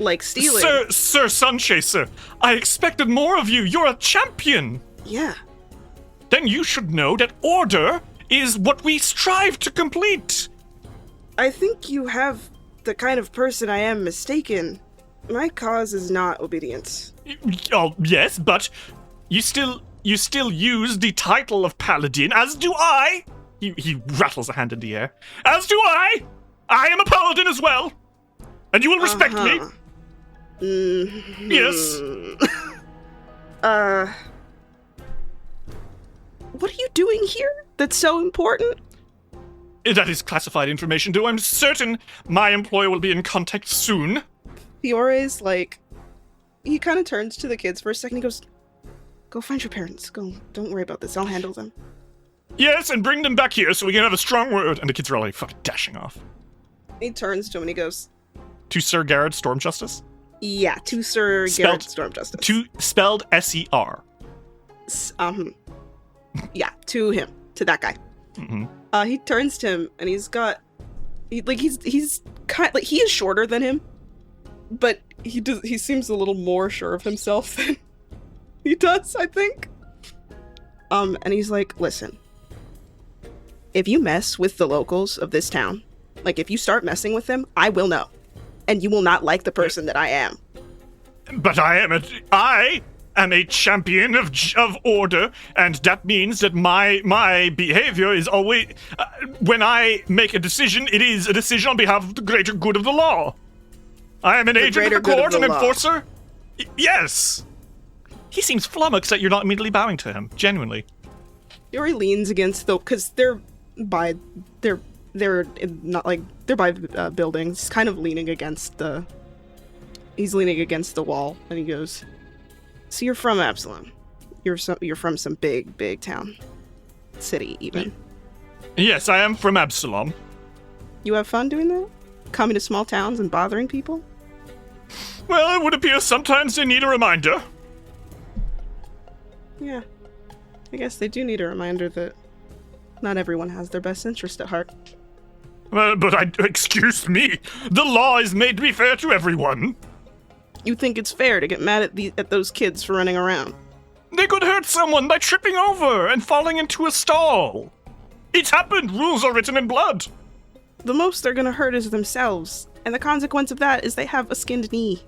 like stealing. Sir Sunchaser, I expected more of you. You're a champion. Yeah. Then you should know that order is what we strive to complete. I think you have the kind of person I am mistaken. My cause is not obedience. Oh, yes, but you still use the title of paladin, as do I. He rattles a hand in the air. As do I. I am a paladin as well. And you will respect me. Mm-hmm. Yes. What are you doing here that's so important? That is classified information, though I'm certain my employer will be in contact soon. Fiore's he kind of turns to the kids for a second. He goes, "Go find your parents. Go. Don't worry about this. I'll handle them." Yes, and bring them back here so we can have a strong word. And the kids are all fucking dashing off. He turns to him and he goes, To Sir Garrett Storm Justice? "Yeah, to Sir Garrett Storm Justice." Spelled S-E-R. Yeah, to him. To that guy. Mm-hmm. He turns to him and he's kind he is shorter than him, but he seems a little more sure of himself than he does, I think. And he's like, "Listen, if you mess with the locals of this town, if you start messing with them, I will know, and you will not like the person that I am." But I am a champion of order, and that means that my behavior is always, when I make a decision, it is a decision on behalf of the greater good of the law. I am an agent of the court, an enforcer. Yes. He seems flummoxed that you're not immediately bowing to him, genuinely. Fiore leans against because they're they're not like they're by buildings, kind of leaning against the. He's leaning against the wall, and he goes, "So you're from Absalom? You're from some big town, city even." Yes, I am from Absalom. You have fun doing that? Coming to small towns and bothering people? Well, it would appear sometimes they need a reminder. Yeah. I guess they do need a reminder that not everyone has their best interest at heart. Excuse me, the law is made to be fair to everyone. You think it's fair to get mad at those kids for running around? They could hurt someone by tripping over and falling into a stall. It's happened. Rules are written in blood. The most they're gonna hurt is themselves, and the consequence of that is they have a skinned knee.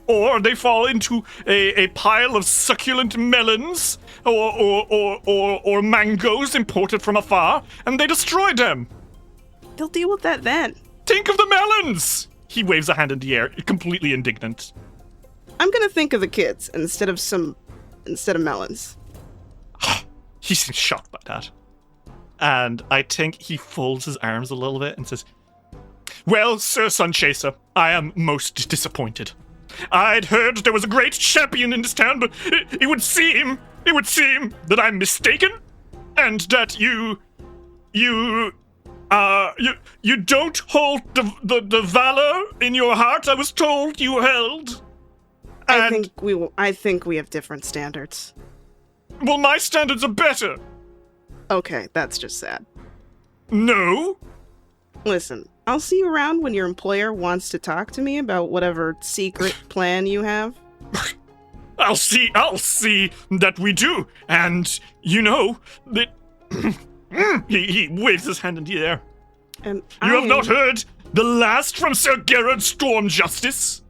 Or they fall into a pile of succulent melons or mangoes imported from afar, and they destroy them. They'll deal with that then. Think of the melons! He waves a hand in the air, completely indignant. I'm gonna think of the kids instead of melons. He seems shocked by that. And I think he folds his arms a little bit and says, "Well, Sir Sunchaser, I am most disappointed. I'd heard there was a great champion in this town, but it would seem that I'm mistaken, and that you don't hold the valor in your heart I was told you held. And I think we have different standards. Well, my standards are better. Okay, that's just sad. No. Listen, I'll see you around when your employer wants to talk to me about whatever secret plan you have. I'll see that we do, and you know that he waves his hand in the air. And you have not heard the last from Sir Gerard Storm Justice?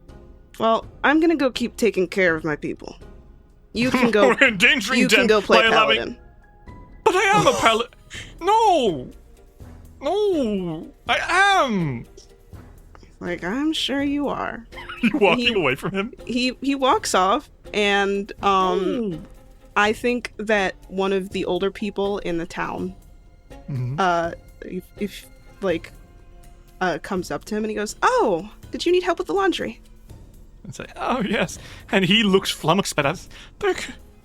Well, I'm gonna go keep taking care of my people. You can go. We're endangering you them can go play by paladin. But I am a paladin. No, I am. Like, I'm sure you are. You walking away from him? He walks off, and I think that one of the older people in the town, comes up to him and he goes, "Oh, did you need help with the laundry?" And say, "Oh yes," and he looks flummoxed by that.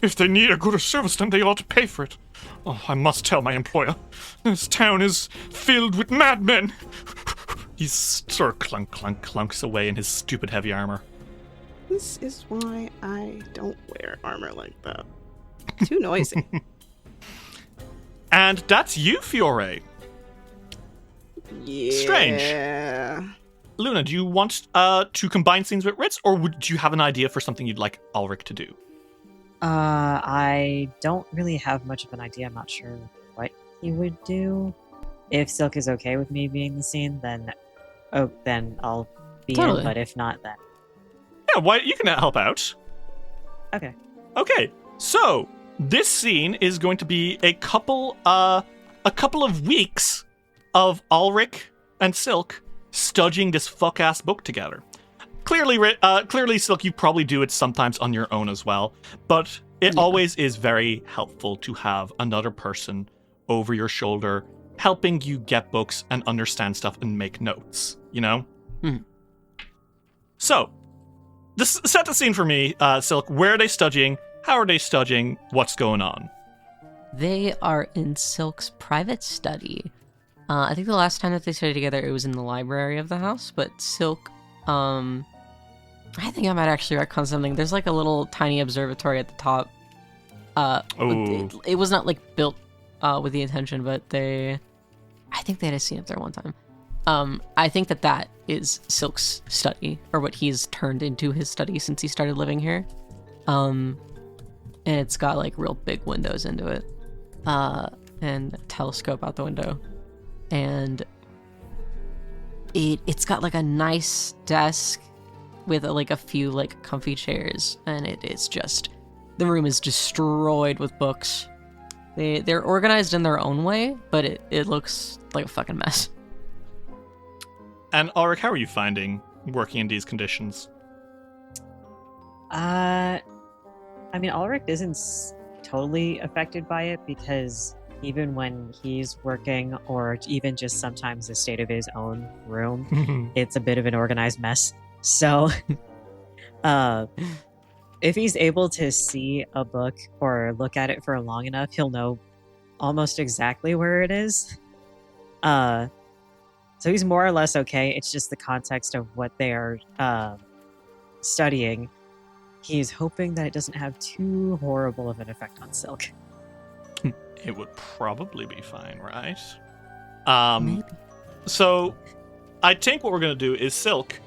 If they need a good service, then they ought to pay for it. Oh, I must tell my employer. This town is filled with madmen. He sort of clunks away in his stupid heavy armor. This is why I don't wear armor like that. Too noisy. And that's you, Fiore. Yeah. Strange. Luna, do you want to combine scenes with Ritz, or do you have an idea for something you'd like Ulrich to do? I don't really have much of an idea. I'm not sure what he would do. If Silk is okay with me being the scene, then I'll be in. But if not, then yeah, you can help out. Okay. Okay. So this scene is going to be a couple of weeks of Ulrich and Silk studying this fuck-ass book together. Clearly, Silk, you probably do it sometimes on your own as well, but it always is very helpful to have another person over your shoulder helping you get books and understand stuff and make notes, you know? So, set the scene for me, Silk. Where are they studying? How are they studying? What's going on? They are in Silk's private study. I think the last time that they studied together, it was in the library of the house, but Silk, I think I might actually retcon something. There's like a little tiny observatory at the top. It was not like built with the intention, but I think they had a scene up there one time. I think that is Silk's study, or what he's turned into his study since he started living here. And it's got like real big windows into it, and a telescope out the window, and it's got like a nice desk with like a few like comfy chairs, and it's just, the room is destroyed with books. They're organized in their own way, but it looks like a fucking mess. And Ulrich, how are you finding working in these conditions? I mean, Ulrich isn't totally affected by it because even when he's working, or even just sometimes the state of his own room, it's a bit of an organized mess. So, if he's able to see a book or look at it for long enough, he'll know almost exactly where it is. So he's more or less okay. It's just the context of what they are studying. He's hoping that it doesn't have too horrible of an effect on Silk. It would probably be fine, right? Maybe. So I think what we're going to do is Silk.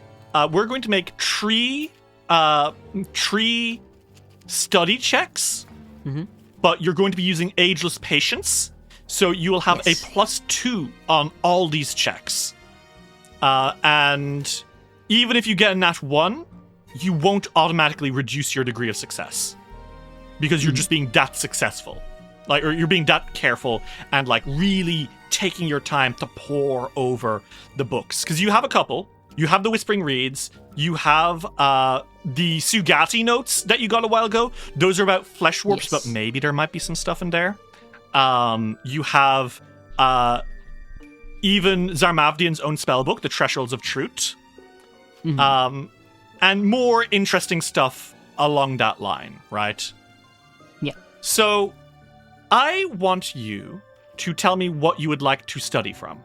We're going to make tree study checks, but you're going to be using ageless patience, so you will have a +2 on all these checks. And even if you get a nat 1, you won't automatically reduce your degree of success because you're just being that successful. Like, or you're being that careful and like really taking your time to pore over the books. Because you have a couple. You have the Whispering Reeds. You have the Sugati notes that you got a while ago. Those are about flesh warps, but maybe there might be some stuff in there. You have even Zarmavdian's own spellbook, The Thresholds of Truth. And more interesting stuff along that line, right? Yeah. So I want you to tell me what you would like to study from.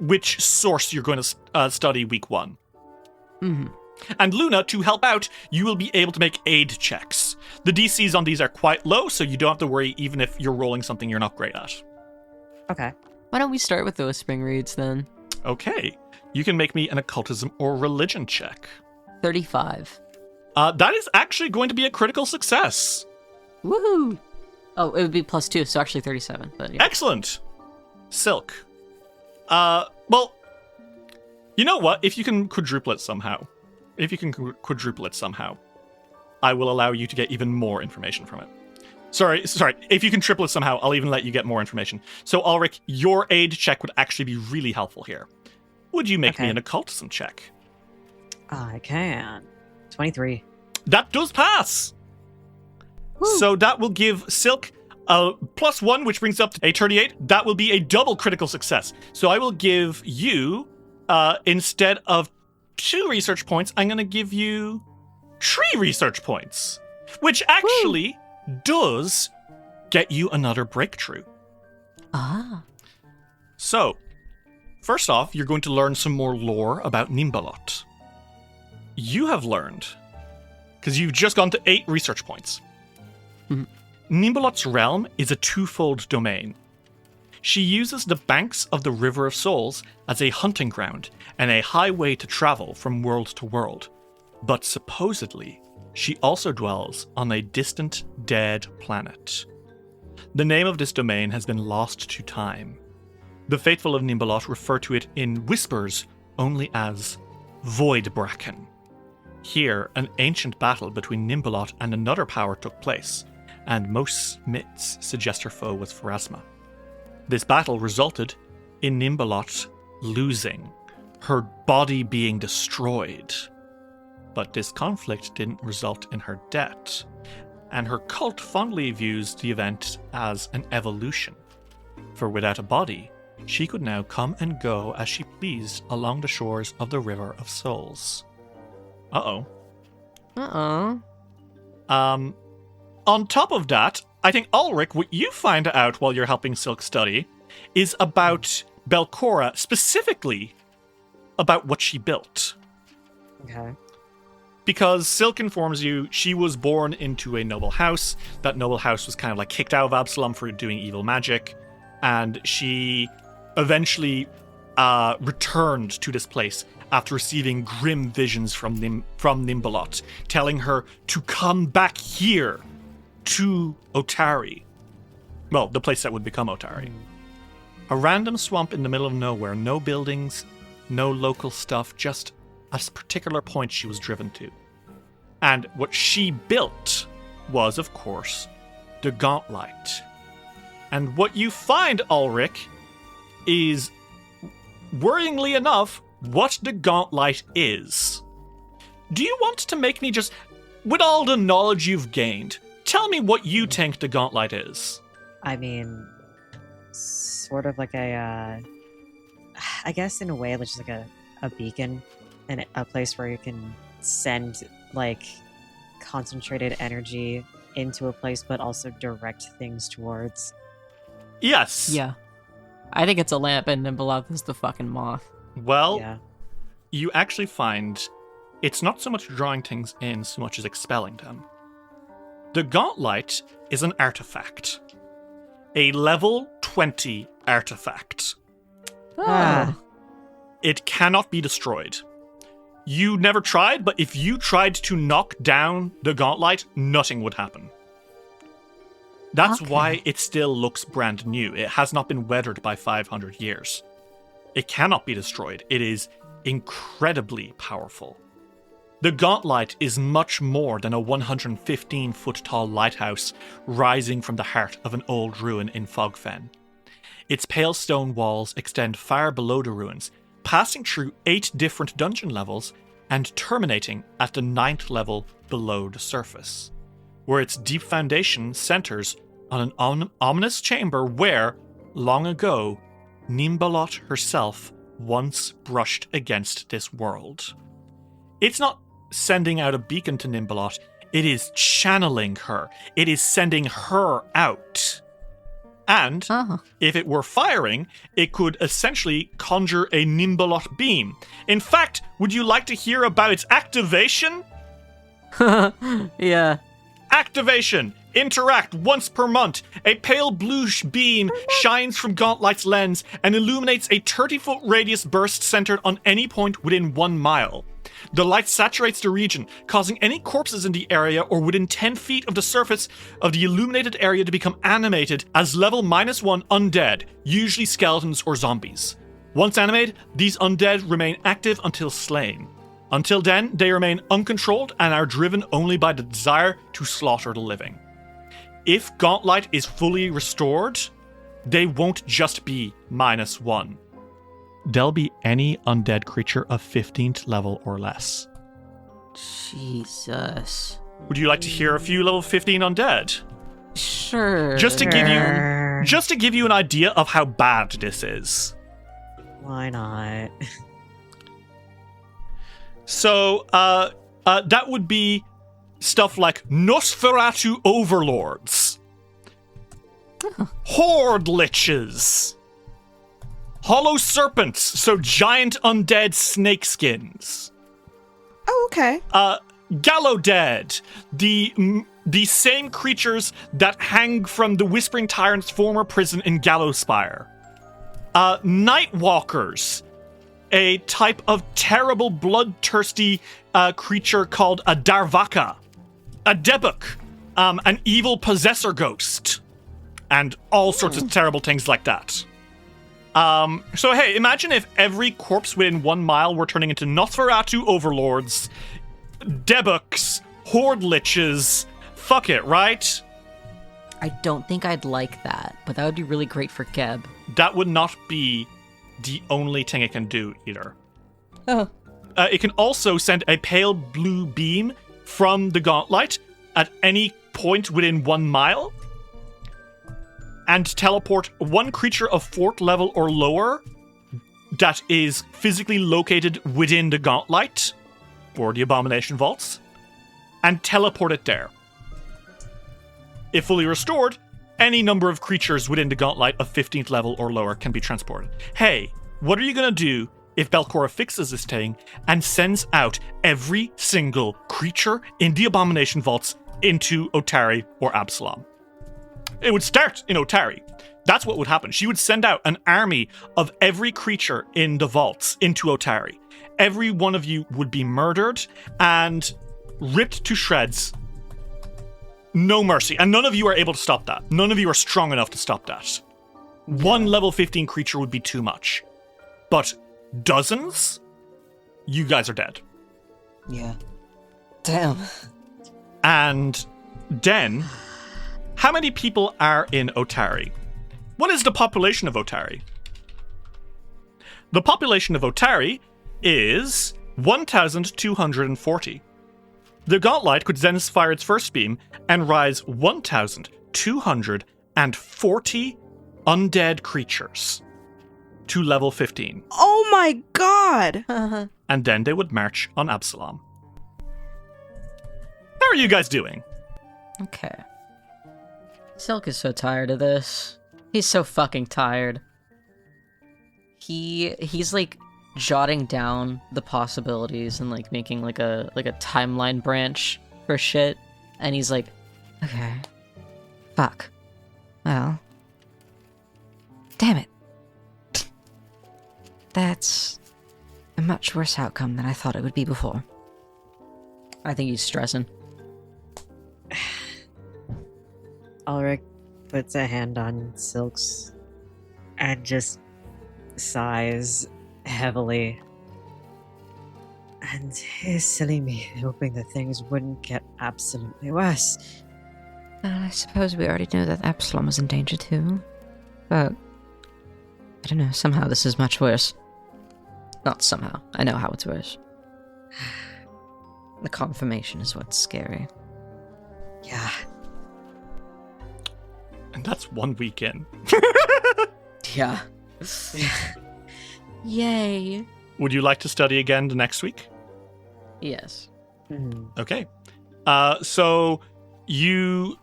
Which source you're going to study week 1. And Luna, to help out, you will be able to make aid checks. The DCs on these are quite low, so you don't have to worry even if you're rolling something you're not great at. Okay. Why don't we start with those spring reads then? Okay. You can make me an occultism or religion check. 35. That is actually going to be a critical success. Woohoo! Oh, it would be +2, so actually 37. But yeah. Excellent. Silk. Well, you know what? If you can quadruple it somehow, I will allow you to get even more information from it. Sorry. If you can triple it somehow, I'll even let you get more information. So, Ulrich, your aid check would actually be really helpful here. Would you make me an occultism check? I can. 23. That does pass! Woo. So that will give Silk a +1, which brings up to a 38. That will be a double critical success. So I will give you, instead of 2 research points, I'm going to give you 3 research points, which actually does get you another breakthrough. So, first off, you're going to learn some more lore about Nimbalot. You have learned, because you've just gone to 8 research points. Nimbalot's realm is a twofold domain. She uses the banks of the River of Souls as a hunting ground and a highway to travel from world to world. But supposedly, she also dwells on a distant, dead planet. The name of this domain has been lost to time. The faithful of Nimbalot refer to it in whispers only as Void Bracken. Here, an ancient battle between Nimbalot and another power took place, and most myths suggest her foe was Pharasma. This battle resulted in Nimbalot losing, her body being destroyed. But this conflict didn't result in her death, and her cult fondly views the event as an evolution. For without a body, she could now come and go as she pleased along the shores of the River of Souls. On top of that, I think, Ulrich, what you find out while you're helping Silk study is about Belcora, specifically about what she built. Okay. Because Silk informs you she was born into a noble house. That noble house was kind of like kicked out of Absalom for doing evil magic. And she eventually returned to this place after receiving grim visions from Nimbalot, telling her to come back here to Otari. Well, the place that would become Otari. A random swamp in the middle of nowhere, no buildings, no local stuff, just a particular point she was driven to. And what she built was, of course, the Gauntlet. And what you find, Ulrich, is, worryingly enough, what the Gauntlet is. Do you want to make me just, with all the knowledge you've gained, tell me what you think the Gauntlet is? I mean, sort of like a, I guess in a way, just like a beacon and a place where you can send like concentrated energy into a place, but also direct things towards. Yes. Yeah. I think it's a lamp, and Nimbeloth is the fucking moth. Well, Yeah. you actually find it's not so much drawing things in so much as expelling them. The Gauntlet is an artifact. A level 20 artifact. Ah. It cannot be destroyed. You never tried, but if you tried to knock down the Gauntlet, nothing would happen. That's why it still looks brand new. It has not been weathered by 500 years. It cannot be destroyed. It is incredibly powerful. The Gauntlet is much more than a 115-foot-tall lighthouse rising from the heart of an old ruin in Fogfen. Its pale stone walls extend far below the ruins, passing through 8 different dungeon levels and terminating at the 9th level below the surface, where its deep foundation centers on an ominous chamber where, long ago, Nimbeloth herself once brushed against this world. It's not sending out a beacon to Nimbeloth, it is channeling her. It is sending her out. And if it were firing, it could essentially conjure a Nimbeloth beam. In fact, would you like to hear about its activation? Yeah. Activation. Interact once per month. A pale blue beam shines from Gauntlet's lens and illuminates a 30-foot radius burst centered on any point within 1 mile. The light saturates the region, causing any corpses in the area or within 10 feet of the surface of the illuminated area to become animated as level -1 undead, usually skeletons or zombies. Once animated, these undead remain active until slain. Until then, they remain uncontrolled and are driven only by the desire to slaughter the living. If Gauntlet is fully restored, they won't just be -1. They'll be any undead creature of 15th level or less. Jesus. Would you like to hear a few level 15 undead? Sure. Just to give you an idea of how bad this is. Why not? So, that would be stuff like Nosferatu overlords, horde liches, hollow serpents, so giant undead snakeskins. Oh, okay. Gallowdead, the same creatures that hang from the Whispering Tyrant's former prison in Gallowspire. Nightwalkers, a type of terrible bloodthirsty creature called a Darvaka. A Debuk, an evil possessor ghost. And all sorts of terrible things like that. So hey, imagine if every corpse within 1 mile were turning into Nosferatu overlords, Debuks, horde liches. Fuck it, right? I don't think I'd like that, but that would be really great for Geb. That would not be the only thing it can do either. Oh. It can also send a pale blue beam from the Gauntlet at any point within 1 mile and teleport one creature of 4th level or lower that is physically located within the Gauntlet or the Abomination Vaults and teleport it there. If fully restored, any number of creatures within the Gauntlet of 15th level or lower can be transported. Hey, what are you going to do if Belcora fixes this thing and sends out every single creature in the Abomination Vaults into Otari or Absalom? It would start in Otari. That's what would happen. She would send out an army of every creature in the vaults into Otari. Every one of you would be murdered and ripped to shreds. No mercy. And none of you are able to stop that. None of you are strong enough to stop that. One level 15 creature would be too much. But dozens? You guys are dead. Yeah. Damn. And then, how many people are in Otari? What is the population of Otari? The population of Otari is 1,240. The Gauntlet could then fire its first beam and rise 1,240 undead creatures to level 15. Oh my god! And then they would march on Absalom. How are you guys doing? Okay. Silk is so tired of this. He's so fucking tired. He's like jotting down the possibilities and like making like a timeline branch for shit. And he's like, okay. Fuck. Well. Damn it. That's a much worse outcome than I thought it would be before. I think he's stressing. Ulrich puts a hand on Silk's and just sighs heavily. And it's silly me hoping that things wouldn't get absolutely worse. I suppose we already knew that Absalom was in danger too. But I don't know, somehow this is much worse. Not somehow. I know how it's worse. The confirmation is what's scary. Yeah. And that's 1 week in. Yeah. Yay. Would you like to study again the next week? Yes. Okay. So you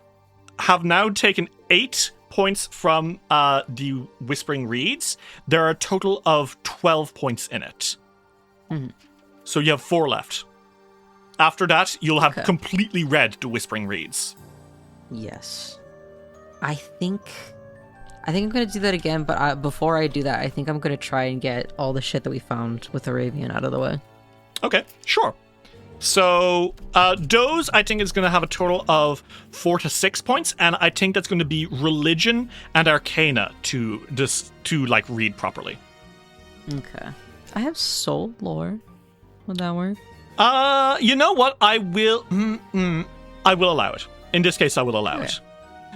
have now taken 8 points from the Whispering Reeds. There are a total of 12 points in it. So you have 4 left. After that, you'll have completely read the Whispering Reeds. Yes. I think I'm going to do that again, but before I do that, I think I'm going to try and get all the shit that we found with Arabian out of the way. Okay, sure. So, Doze, I think, is going to have a total of 4 to 6 points, and I think that's going to be Religion and Arcana to read properly. Okay. I have Soul Lore. Would that work? You know what? I will allow it. In this case, I will allow it.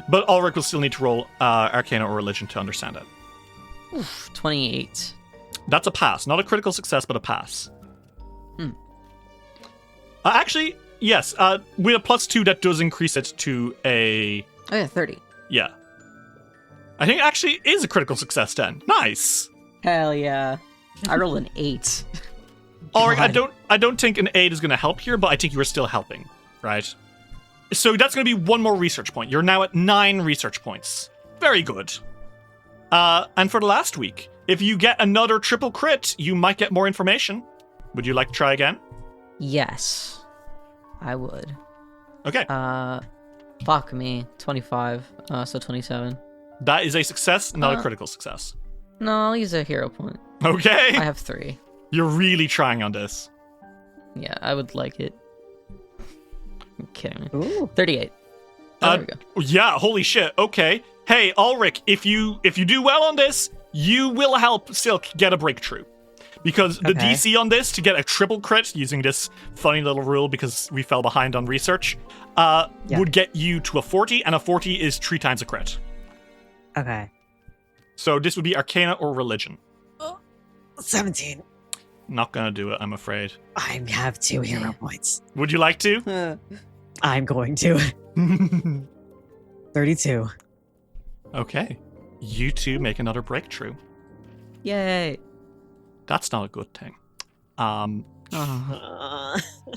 But Ulrich will still need to roll Arcana or Religion to understand it. Oof, 28. That's a pass. Not a critical success, but a pass. Actually, yes. With a +2, that does increase it to a... Oh yeah, 30. Yeah. I think it actually is a critical success then. Nice. Hell yeah. I rolled an 8. Ulrich, I don't think an 8 is going to help here, but I think you are still helping, right? So that's going to be 1 more research point. You're now at 9 research points. Very good. And for the last week, if you get another triple crit, you might get more information. Would you like to try again? Yes. I would. Okay. Fuck me. 25. So 27. That is a success, not a critical success. No, I'll use a hero point. Okay. I have 3. You're really trying on this. Yeah, I would like it. You're kidding me. Ooh. 38. There we go. Yeah, holy shit. Okay. Hey, Ulrich, if you do well on this, you will help Silk get a breakthrough. Because the DC on this to get a triple crit, using this funny little rule because we fell behind on research, would get you to a 40, and a 40 is 3 times a crit. Okay. So this would be Arcana or Religion. 17. Not gonna do it, I'm afraid. I have 2 hero points. Would you like to? I'm going to. 32. Okay. You two make another breakthrough. Yay. That's not a good thing.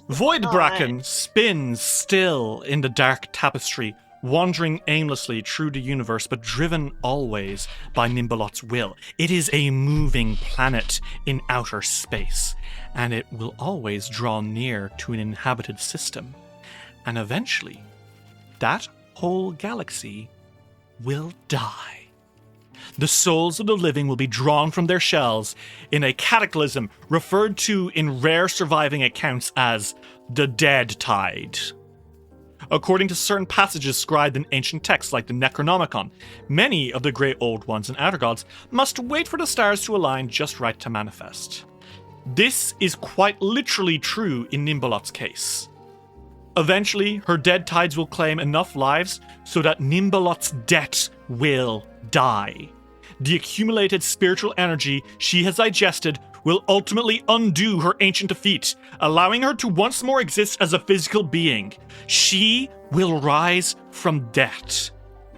Void Bracken spins still in the dark tapestry, wandering aimlessly through the universe, but driven always by Nimbalot's will. It is a moving planet in outer space, and it will always draw near to an inhabited system. And eventually, that whole galaxy will die. The souls of the living will be drawn from their shells in a cataclysm referred to in rare surviving accounts as the Dead Tide. According to certain passages scribed in ancient texts like the Necronomicon, many of the Great Old Ones and Outer Gods must wait for the stars to align just right to manifest. This is quite literally true in Nimbalot's case. Eventually, her dead tides will claim enough lives so that Nimbalot's debt will die. The accumulated spiritual energy she has digested will ultimately undo her ancient defeat, allowing her to once more exist as a physical being. She will rise from death,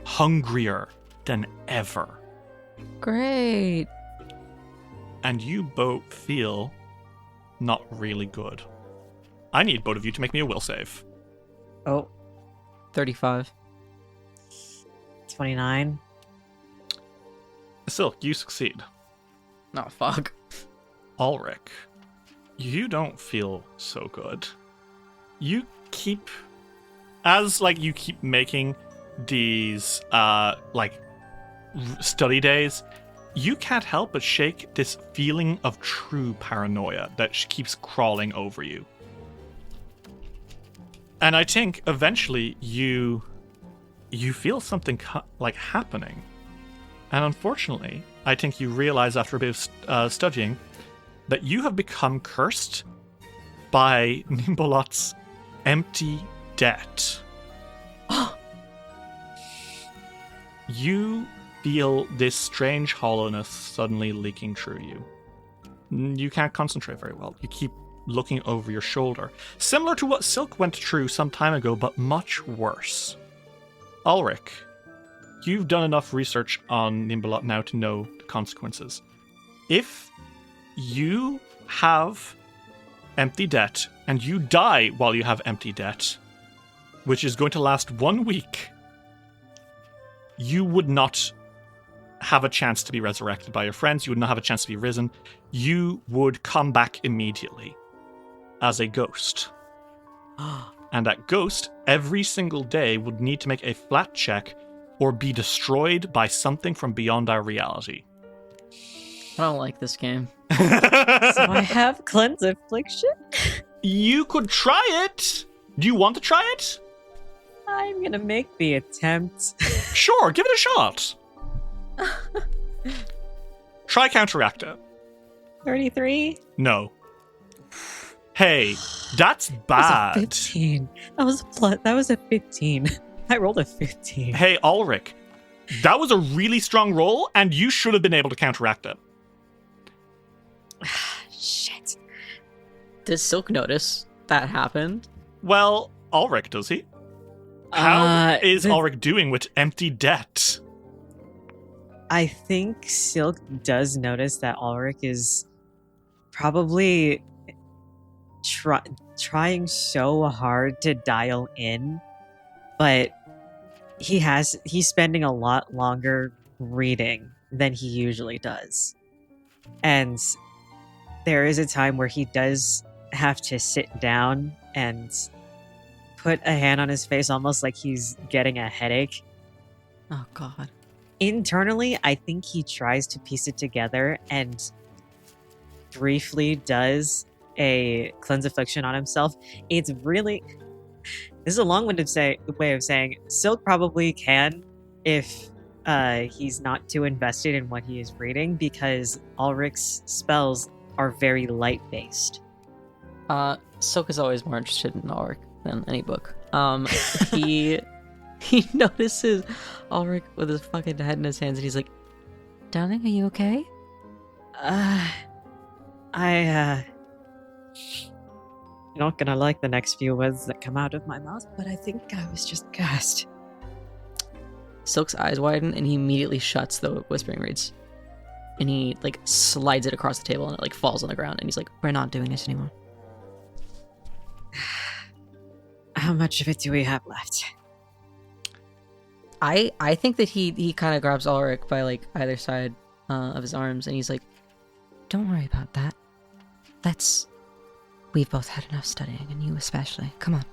hungrier than ever. Great. And you both feel not really good. I need both of you to make me a will save. Oh, 35. 29. Silk, you succeed. Oh, fuck. Ulrich, you don't feel so good. You keep making these study days, you can't help but shake this feeling of true paranoia that keeps crawling over you. And I think eventually you feel something happening. And unfortunately, I think you realize after a bit of studying that you have become cursed by Nimbolot's empty debt. You feel this strange hollowness suddenly leaking through you. You can't concentrate very well. You keep looking over your shoulder, similar to what Silk went through some time ago, but much worse. Ulrich, you've done enough research on Nimbolot now to know the consequences. If you have empty debt and you die while you have empty debt, which is going to last 1 week, you would not have a chance to be resurrected by your friends. You would not have a chance to be risen. You would come back immediately as a ghost. And that ghost, every single day, would need to make a flat check or be destroyed by something from beyond our reality. I don't like this game. So I have Cleanse Affliction? You could try it! Do you want to try it? I'm gonna make the attempt. Sure, give it a shot. Try counteract it. 33? No. Hey, that's bad. That was a 15. That was a 15. I rolled a 15. Hey, Ulrich, that was a really strong roll, and you should have been able to counteract it. Shit. Does Silk notice that happened? Well, Ulrich, does he? How is Ulrich doing with empty debt? I think Silk does notice that Ulrich is probably trying so hard to dial in, but he's spending a lot longer reading than he usually does. And there is a time where he does have to sit down and put a hand on his face, almost like he's getting a headache. Oh, God. Internally, I think he tries to piece it together and briefly does a Cleanse Affliction on himself. It's really... This is a long-winded way of saying Silk probably can if he's not too invested in what he is reading, because Ulrich's spells are very light-based. Silk is always more interested in Ulrich than any book. He notices Ulrich with his fucking head in his hands, and he's like, "Darling, are you okay?" You're not gonna like the next few words that come out of my mouth, but I think I was just cursed. Silk's eyes widen, and he immediately shuts the Whispering Reeds. And he, slides it across the table, and it, falls on the ground, and he's like, "We're not doing this anymore." How much of it do we have left? I think that he kind of grabs Ulrich by, either side of his arms, and he's like, "Don't worry about that. We've both had enough studying, and you especially. Come on."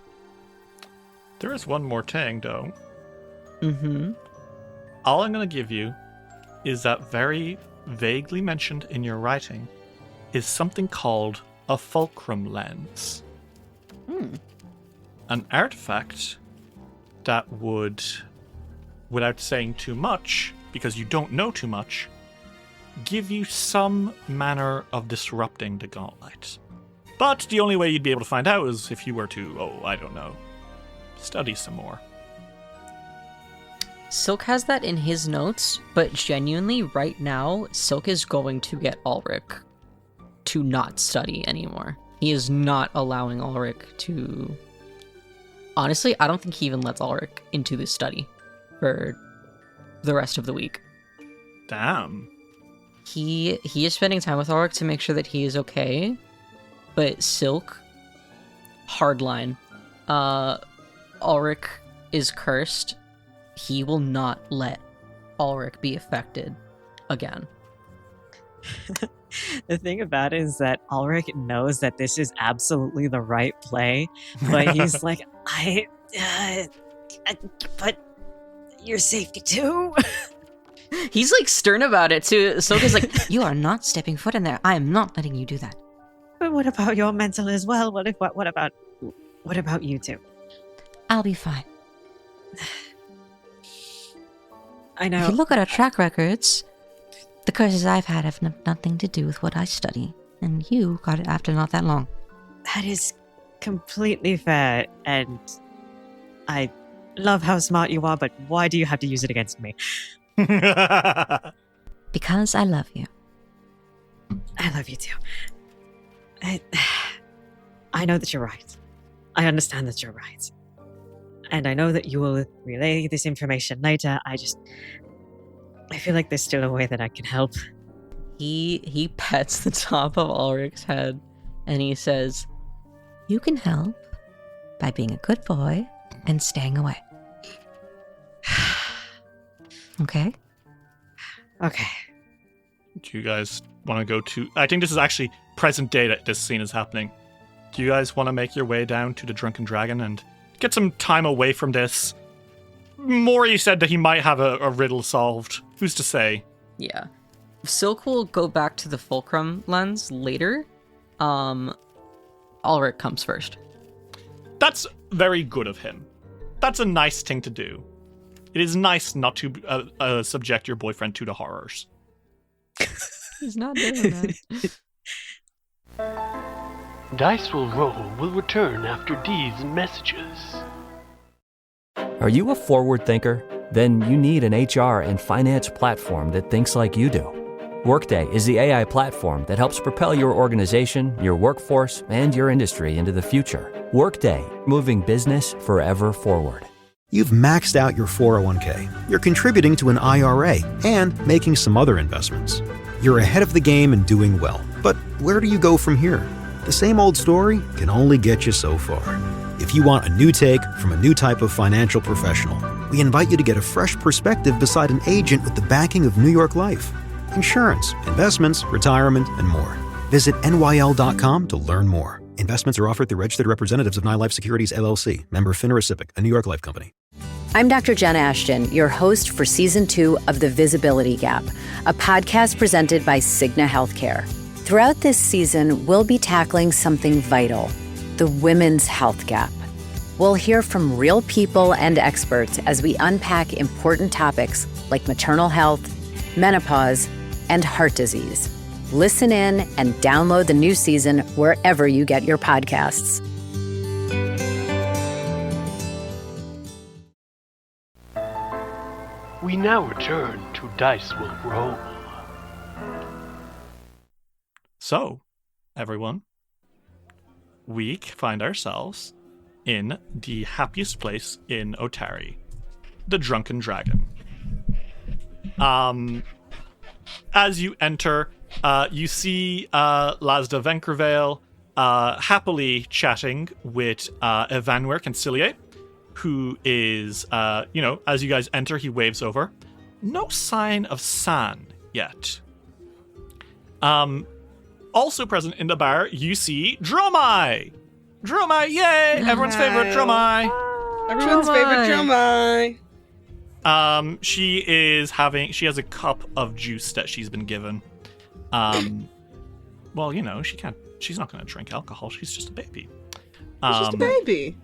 There is one more thing, though. Mm-hmm. All I'm going to give you is that very vaguely mentioned in your writing is something called a fulcrum lens. An artifact that would, without saying too much, because you don't know too much, give you some manner of disrupting the gauntlet. But the only way you'd be able to find out is if you were to, study some more. Silk has that in his notes, but genuinely, right now, Silk is going to get Ulrich to not study anymore. He is not allowing Ulrich to... Honestly, I don't think he even lets Ulrich into this study for the rest of the week. Damn. He is spending time with Ulrich to make sure that he is okay. But Silk, hardline. Ulrich is cursed. He will not let Ulrich be affected again. The thing about it is that Ulrich knows that this is absolutely the right play, but he's like, but your safety too. He's like stern about it too. Silka's like, you are not stepping foot in there. I am not letting you do that. But what about your mental as well? What about you two? I'll be fine. I know. If you look at our track records, the curses I've had have nothing to do with what I study, and you got it after not that long. That is completely fair, and I love how smart you are, but why do you have to use it against me? Because I love you. I love you too. I know that you're right. I understand that you're right. And I know that you will relay this information later. I feel like there's still a way that I can help. He pets the top of Ulrich's head and he says, you can help by being a good boy and staying away. Okay? Okay. Do you guys want to go to... I think this is actually present day that this scene is happening. Do you guys want to make your way down to the Drunken Dragon and get some time away from this? Maury said that he might have a riddle solved. Who's to say? Yeah. Silk will go back to the Fulcrum lens later. Ulrich comes first. That's very good of him. That's a nice thing to do. It is nice not to subject your boyfriend to the horrors. He's not doing that. Dice Will Roll will return after these messages. Are you a forward thinker? Then you need an HR and finance platform that thinks like you do. Workday is the AI platform that helps propel your organization, your workforce, and your industry into the future. Workday, moving business forever forward. You've maxed out your 401k, you're contributing to an IRA, and making some other investments. You're ahead of the game and doing well. But where do you go from here? The same old story can only get you so far. If you want a new take from a new type of financial professional, we invite you to get a fresh perspective beside an agent with the backing of New York Life. Insurance, investments, retirement, and more. Visit NYL.com to learn more. Investments are offered through registered representatives of NyLife Securities, LLC, member FINRA SIPC, a New York Life company. I'm Dr. Jenna Ashton, your host for Season 2 of The Visibility Gap, a podcast presented by Cigna Healthcare. Throughout this season, we'll be tackling something vital, the women's health gap. We'll hear from real people and experts as we unpack important topics like maternal health, menopause, and heart disease. Listen in and download the new season wherever you get your podcasts. We now return to Dice Will Roll. So, everyone, we find ourselves in the happiest place in Otari, the Drunken Dragon. As you enter, you see Lasda Venkervale happily chatting with Evanwerk and Cillier, who is, as you guys enter, he waves over. No sign of San yet. Also present in the bar, you see Dromai! Dromai, yay! Everyone's favorite Dromai! Everyone's favorite Dromai! She has a cup of juice that she's been given. Well, she's not gonna drink alcohol, she's just a baby. She's just a baby.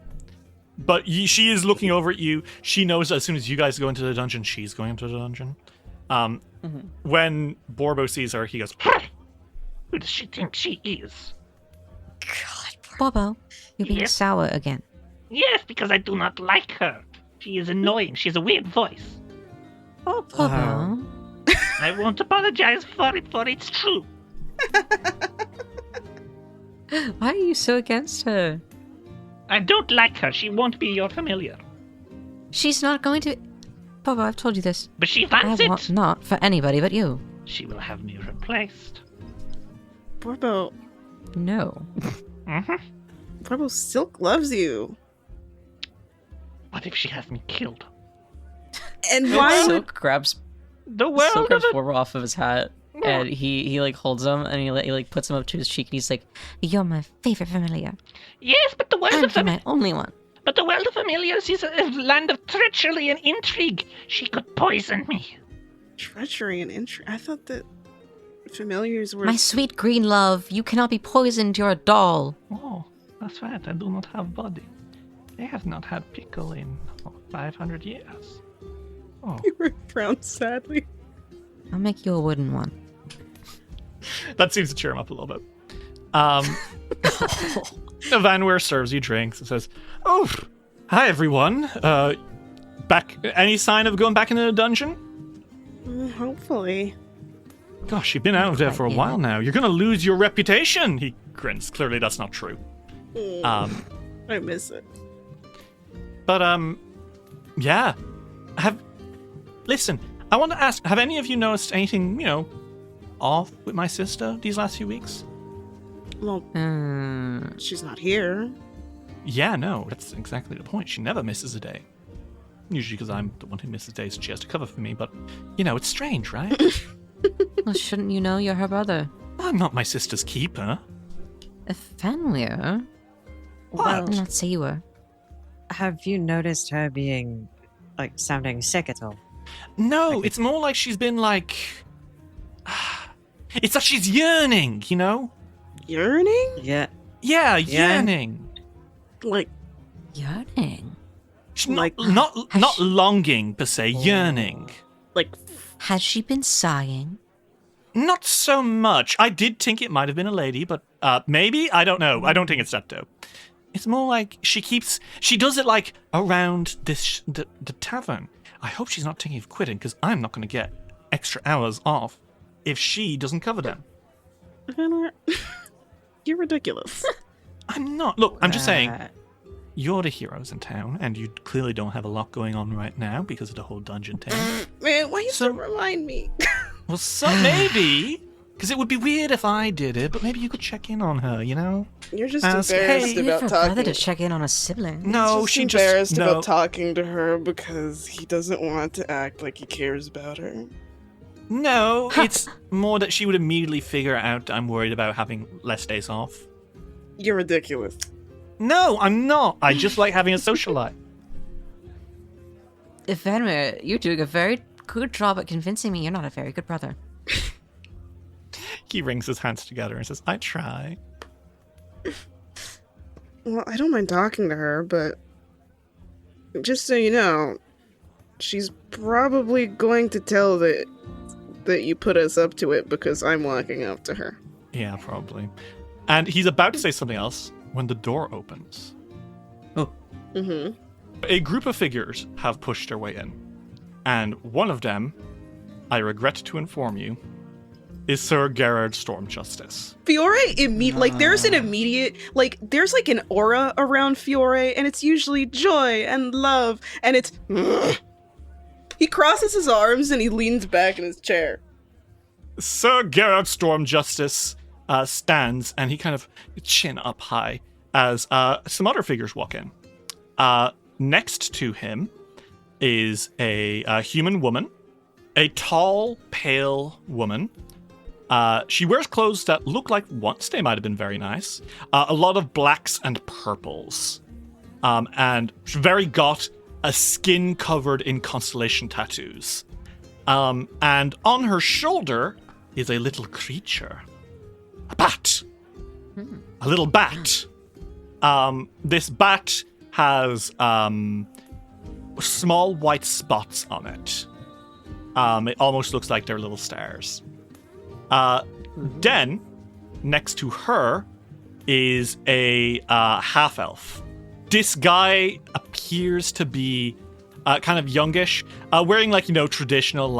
But she is looking over at you. She knows that as soon as you guys go into the dungeon, she's going into the dungeon. When Borbo sees her, he goes, Who does she think she is? God, Bobo, you're being sour again. Yes, because I do not like her. She is annoying. She has a weird voice. Oh, Bobo. I won't apologize for it, for it's true. Why are you so against her? I don't like her. She won't be your familiar. She's not going to... Bobo, I've told you this. But she I wants it. want not for anybody but you. She will have me replaced. Borbo. No. Borbo, Silk loves you. What if she has me killed? And why Silk grabs the world Silk grabs of it? Borbo off of his hat, and he like holds him, and he like puts him up to his cheek, and he's like, "You're my favorite familiar. Yes, but the world And of you're my only one." But the world of familiars is a land of treachery and intrigue. She could poison me. Treachery and intrigue. I thought that familiars were... My sweet green love, you cannot be poisoned, you're a doll. Oh, that's right. I do not have body. They have not had pickle in 500 years. Oh. You frowned sadly. I'll make you a wooden one. That seems to cheer him up a little bit. Vanware serves you drinks and says, "Oh, hi everyone. Back? Any sign of going back into the dungeon?" Hopefully. Gosh, you've been out of there for a while now. You're gonna lose your reputation. He grins. Clearly, that's not true. I miss it. But yeah. Listen, I want to ask: have any of you noticed anything, off with my sister these last few weeks? Well, she's not here. Yeah, no, that's exactly the point. She never misses a day. Usually because I'm the one who misses days and she has to cover for me, but, it's strange, right? Well, shouldn't you know you're her brother? I'm not my sister's keeper. If Vanware? What? I did not say you were. Have you noticed her being, sounding sick at all? No, it's more like she's been, it's like she's yearning, Yearning? Yeah. Yeah, yearning. Yearning? Not longing, per se, yearning. Has she been sighing? Not so much. I did think it might have been a lady, but maybe? I don't know. I don't think it's that, though. It's more like she does it, around the tavern. I hope she's not thinking of quitting, because I'm not going to get extra hours off if she doesn't cover them. You're ridiculous. I'm not. Look, I'm just saying, you're the heroes in town, and you clearly don't have a lot going on right now because of the whole dungeon thing. Man, why you so remind me? Well, maybe, because it would be weird if I did it, but maybe you could check in on her, You're just Ask, embarrassed hey, about for talking. brother to check in on a sibling. No, He's she embarrassed just about talking to her because he doesn't want to act like he cares about her. No, it's more that she would immediately figure out I'm worried about having less days off. You're ridiculous. No, I'm not. I just like having a social life. If Vanware, you're doing a very good job at convincing me you're not a very good brother. He wrings his hands together and says, "I try." Well, I don't mind talking to her, but just so you know, she's probably going to tell that you put us up to it because I'm walking up to her. Yeah, probably. And he's about to say something else when the door opens. Oh. Mm-hmm. A group of figures have pushed their way in. And one of them, I regret to inform you, is Sir Gerard Stormjustice. Fiore, there's an immediate, there's an aura around Fiore, and it's usually joy and love, and it's... He crosses his arms and he leans back in his chair. Sir Gerard Stormjustice stands, and he kind of chin up high as some other figures walk in. Next to him is a human woman, a tall, pale woman. She wears clothes that look like once they might have been very nice. A lot of blacks and purples. And very goth, a skin covered in constellation tattoos. And on her shoulder is a little creature. A bat. A little bat. This bat has small white spots on it. It almost looks like they're little stars. Then, next to her is a half-elf. This guy appears to be kind of youngish, wearing traditional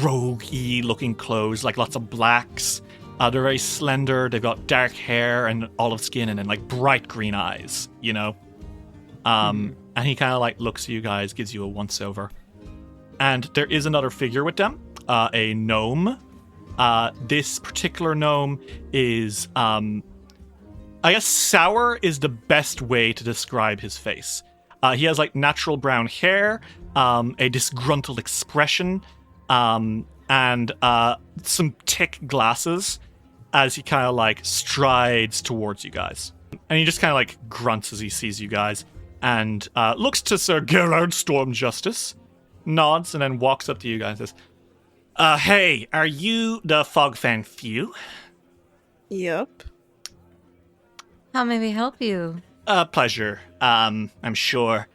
rogue-y looking clothes, lots of blacks. They're very slender. They've got dark hair and olive skin, and then bright green eyes. And he kind of looks at you guys, gives you a once-over, and there is another figure with them, a gnome. This particular gnome is, I guess sour is the best way to describe his face. He has like natural brown hair, a disgruntled expression, and some thick glasses as he kind of like strides towards you guys. And he just kind of like grunts as he sees you guys and looks to Sir Gerard Storm Justice, nods, and then walks up to you guys and says, hey, are you the Fogfen Few? Yep. How may we help you? Pleasure, I'm sure.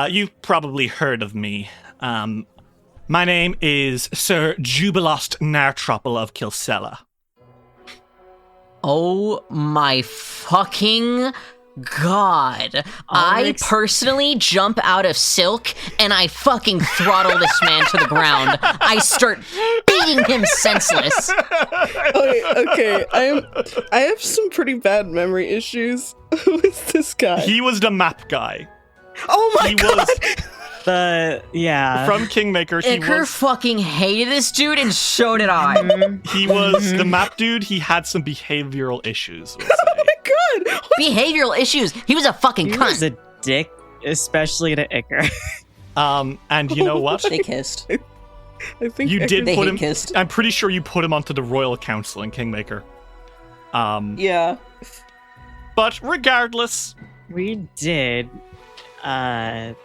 You've probably heard of me. My name is Sir Jubilost Nartropple of Kilsella. Oh my fucking god. I personally jump out of silk and I fucking throttle this man to the ground. I start beating him senseless. Okay. I have some pretty bad memory issues with this guy. He was the map guy. Oh my god! From Kingmaker. Iker fucking hated this dude, and so did I. He was the map dude. He had some behavioral issues. Oh my god! Behavioral issues. He was a fucking cunt. He was a dick, especially to Iker. And you know what? They kissed. I think you did put him. Kissed. I'm pretty sure you put him onto the Royal Council in Kingmaker. Yeah. But regardless, we did. I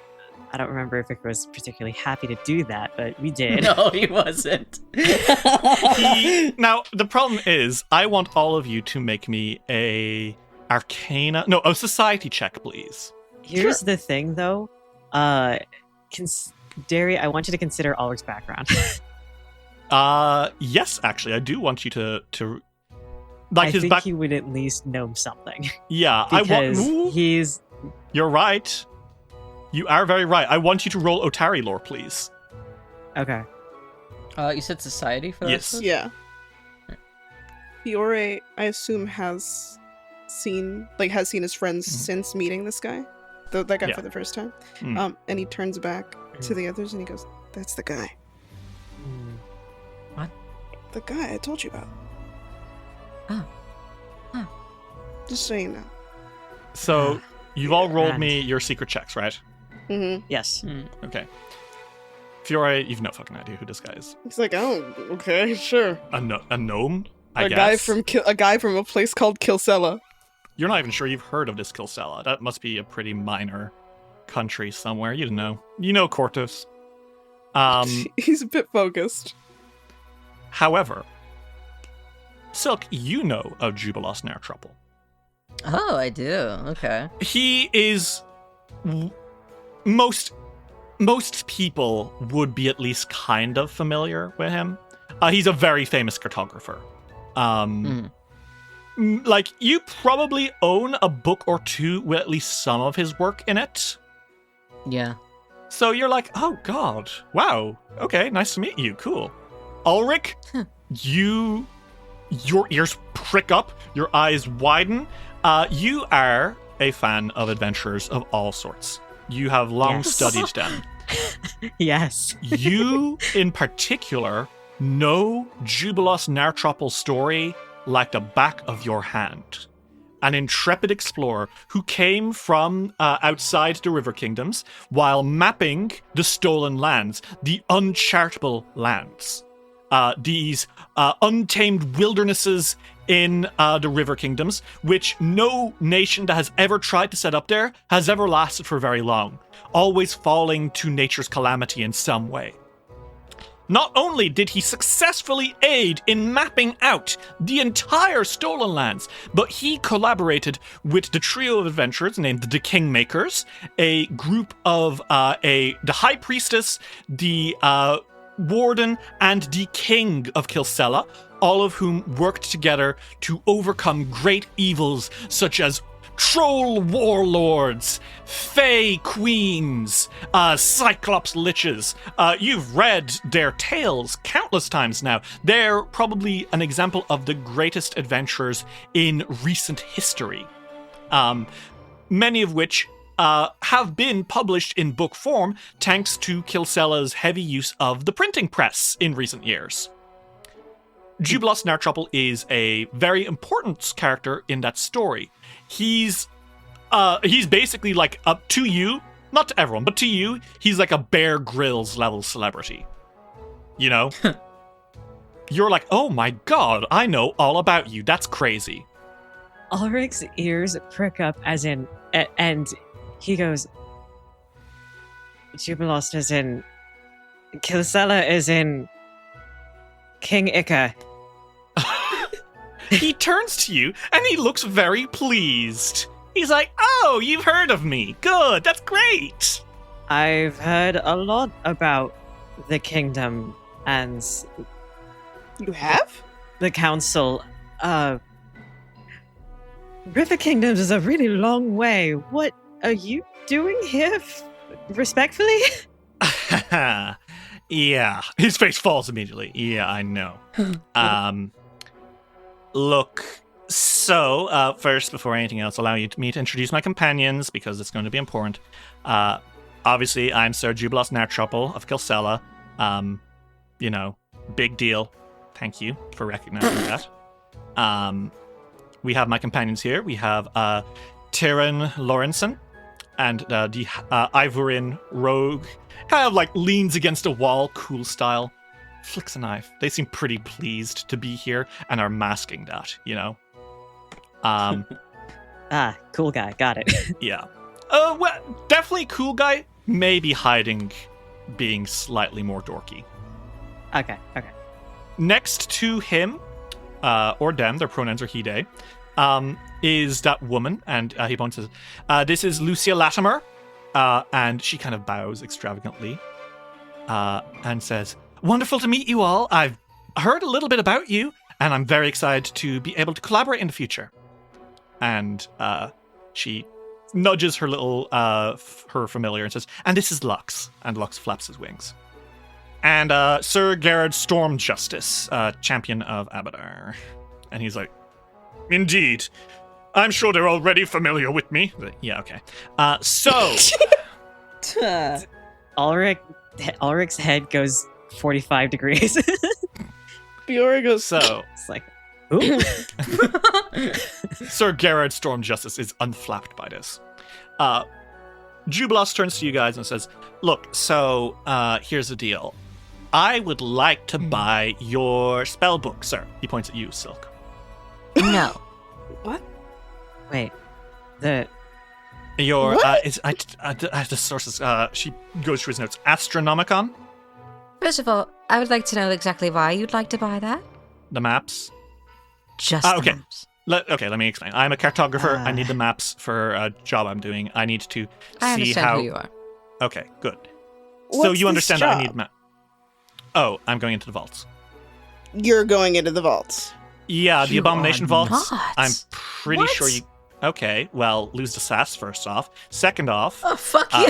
don't remember if Iker was particularly happy to do that, but we did. No, he wasn't. Now, the problem is, I want all of you to make me a society check, please. Here's the thing, though. Derry, I want you to consider Ulrich's background. Yes, actually, I do want you to like I his think back. he would at least know something. Yeah, he's. You're right. You are very right. I want you to roll Otari lore, please. Okay. You said society for that? Yes. Yeah. Fiore, I assume, has seen his friends since meeting this guy. That guy for the first time. And he turns back to the others and he goes, "That's the guy." What? The guy I told you about. Oh. Just so you know. So, you've all rolled me your secret checks, right? Mm-hmm. Yes. Okay. Fiore, you've no fucking idea who this guy is. He's like, "Oh, okay, sure." A gnome? A guy from a place called Kilsella. You're not even sure you've heard of this Kilsella. That must be a pretty minor country somewhere. You don't know. You know Kortos. He's a bit focused. However, Silk, you know of Jubilost Nartropple. Oh, I do. Okay. He is... Most people would be at least kind of familiar with him. He's a very famous cartographer. Like, you probably own a book or two with at least some of his work in it. Yeah. So you're like, oh god, wow, okay, nice to meet you, cool. Ulrich, your ears prick up, your eyes widen. You are a fan of adventurers of all sorts. You have long studied them. Yes. You, in particular, know Jubilost Nartropple's story like the back of your hand. An intrepid explorer who came from outside the River Kingdoms while mapping the stolen lands, the unchartable lands. These untamed wildernesses in the River Kingdoms, which no nation that has ever tried to set up there has ever lasted for very long, always falling to nature's calamity in some way. Not only did he successfully aid in mapping out the entire stolen lands, but he collaborated with the trio of adventurers named the Kingmakers, a group of the High Priestess, the Warden, and the King of Kilsella, all of whom worked together to overcome great evils such as troll warlords, fey queens, cyclops liches. You've read their tales countless times now. They're probably an example of the greatest adventurers in recent history. Many of which have been published in book form thanks to Kilsella's heavy use of the printing press in recent years. Jubilos Nartrouple is a very important character in that story. He's basically like up to you, not to everyone, but to you, he's like a Bear Grylls level celebrity. You know? You're like, oh my god, I know all about you. That's crazy. Ulrich's ears prick up as in, and he goes, Jubilost is in, Kilsella is in King Ika. He turns to you and he looks very pleased. He's like, oh, you've heard of me. Good, that's great. I've heard a lot about the kingdom and... You have? The council. River Kingdoms is a really long way. What are you doing here? Respectfully? Yeah. His face falls immediately. Yeah, I know. Look, so, first, before anything else, allow me to introduce my companions, because it's going to be important. Obviously, I'm Sir Jubilos Nartrouple of Kilsella. You know, big deal. Thank you for recognizing that. We have my companions here. We have Tyrion Lorenson and the Ivorin Rogue. Kind of like leans against a wall, cool style. Flicks a knife. They seem pretty pleased to be here and are masking that, you know? Cool guy. Got it. Yeah. Well, definitely cool guy. Maybe hiding being slightly more dorky. Okay. Next to him, or them, their pronouns are he, they, is that woman, and he points says, this is Lucia Latimer, and she kind of bows extravagantly, and says, wonderful to meet you all. I've heard a little bit about you, and I'm very excited to be able to collaborate in the future. And she nudges her little, her familiar and says, and this is Lux, and Lux flaps his wings. And Sir Garrett Storm Justice, champion of Abadar. And he's like, indeed. I'm sure they're already familiar with me. But, yeah, okay. So... Ulrich's head goes 45 degrees. Fiore goes... So... It's like, ooh. Sir Garrett Storm Justice is unflapped by this. Jubilos turns to you guys and says, look, so here's the deal. I would like to buy your spell book, sir. He points at you, Silk. No. What? Wait. Your, I have the sources, she goes through his notes. Astronomicon? First of all, I would like to know exactly why you'd like to buy that. The maps? Just okay. the maps. Let me explain. I'm a cartographer. I need the maps for a job I'm doing. I need to I see understand how... who you are. Okay, good. So What's you this understand job? that I need maps. Oh, I'm going into the vaults. You're going into the vaults. Yeah, the You Abomination are Vaults. not. I'm pretty What? sure you... Okay, well, lose the sass first off. Second off... Oh, fuck you.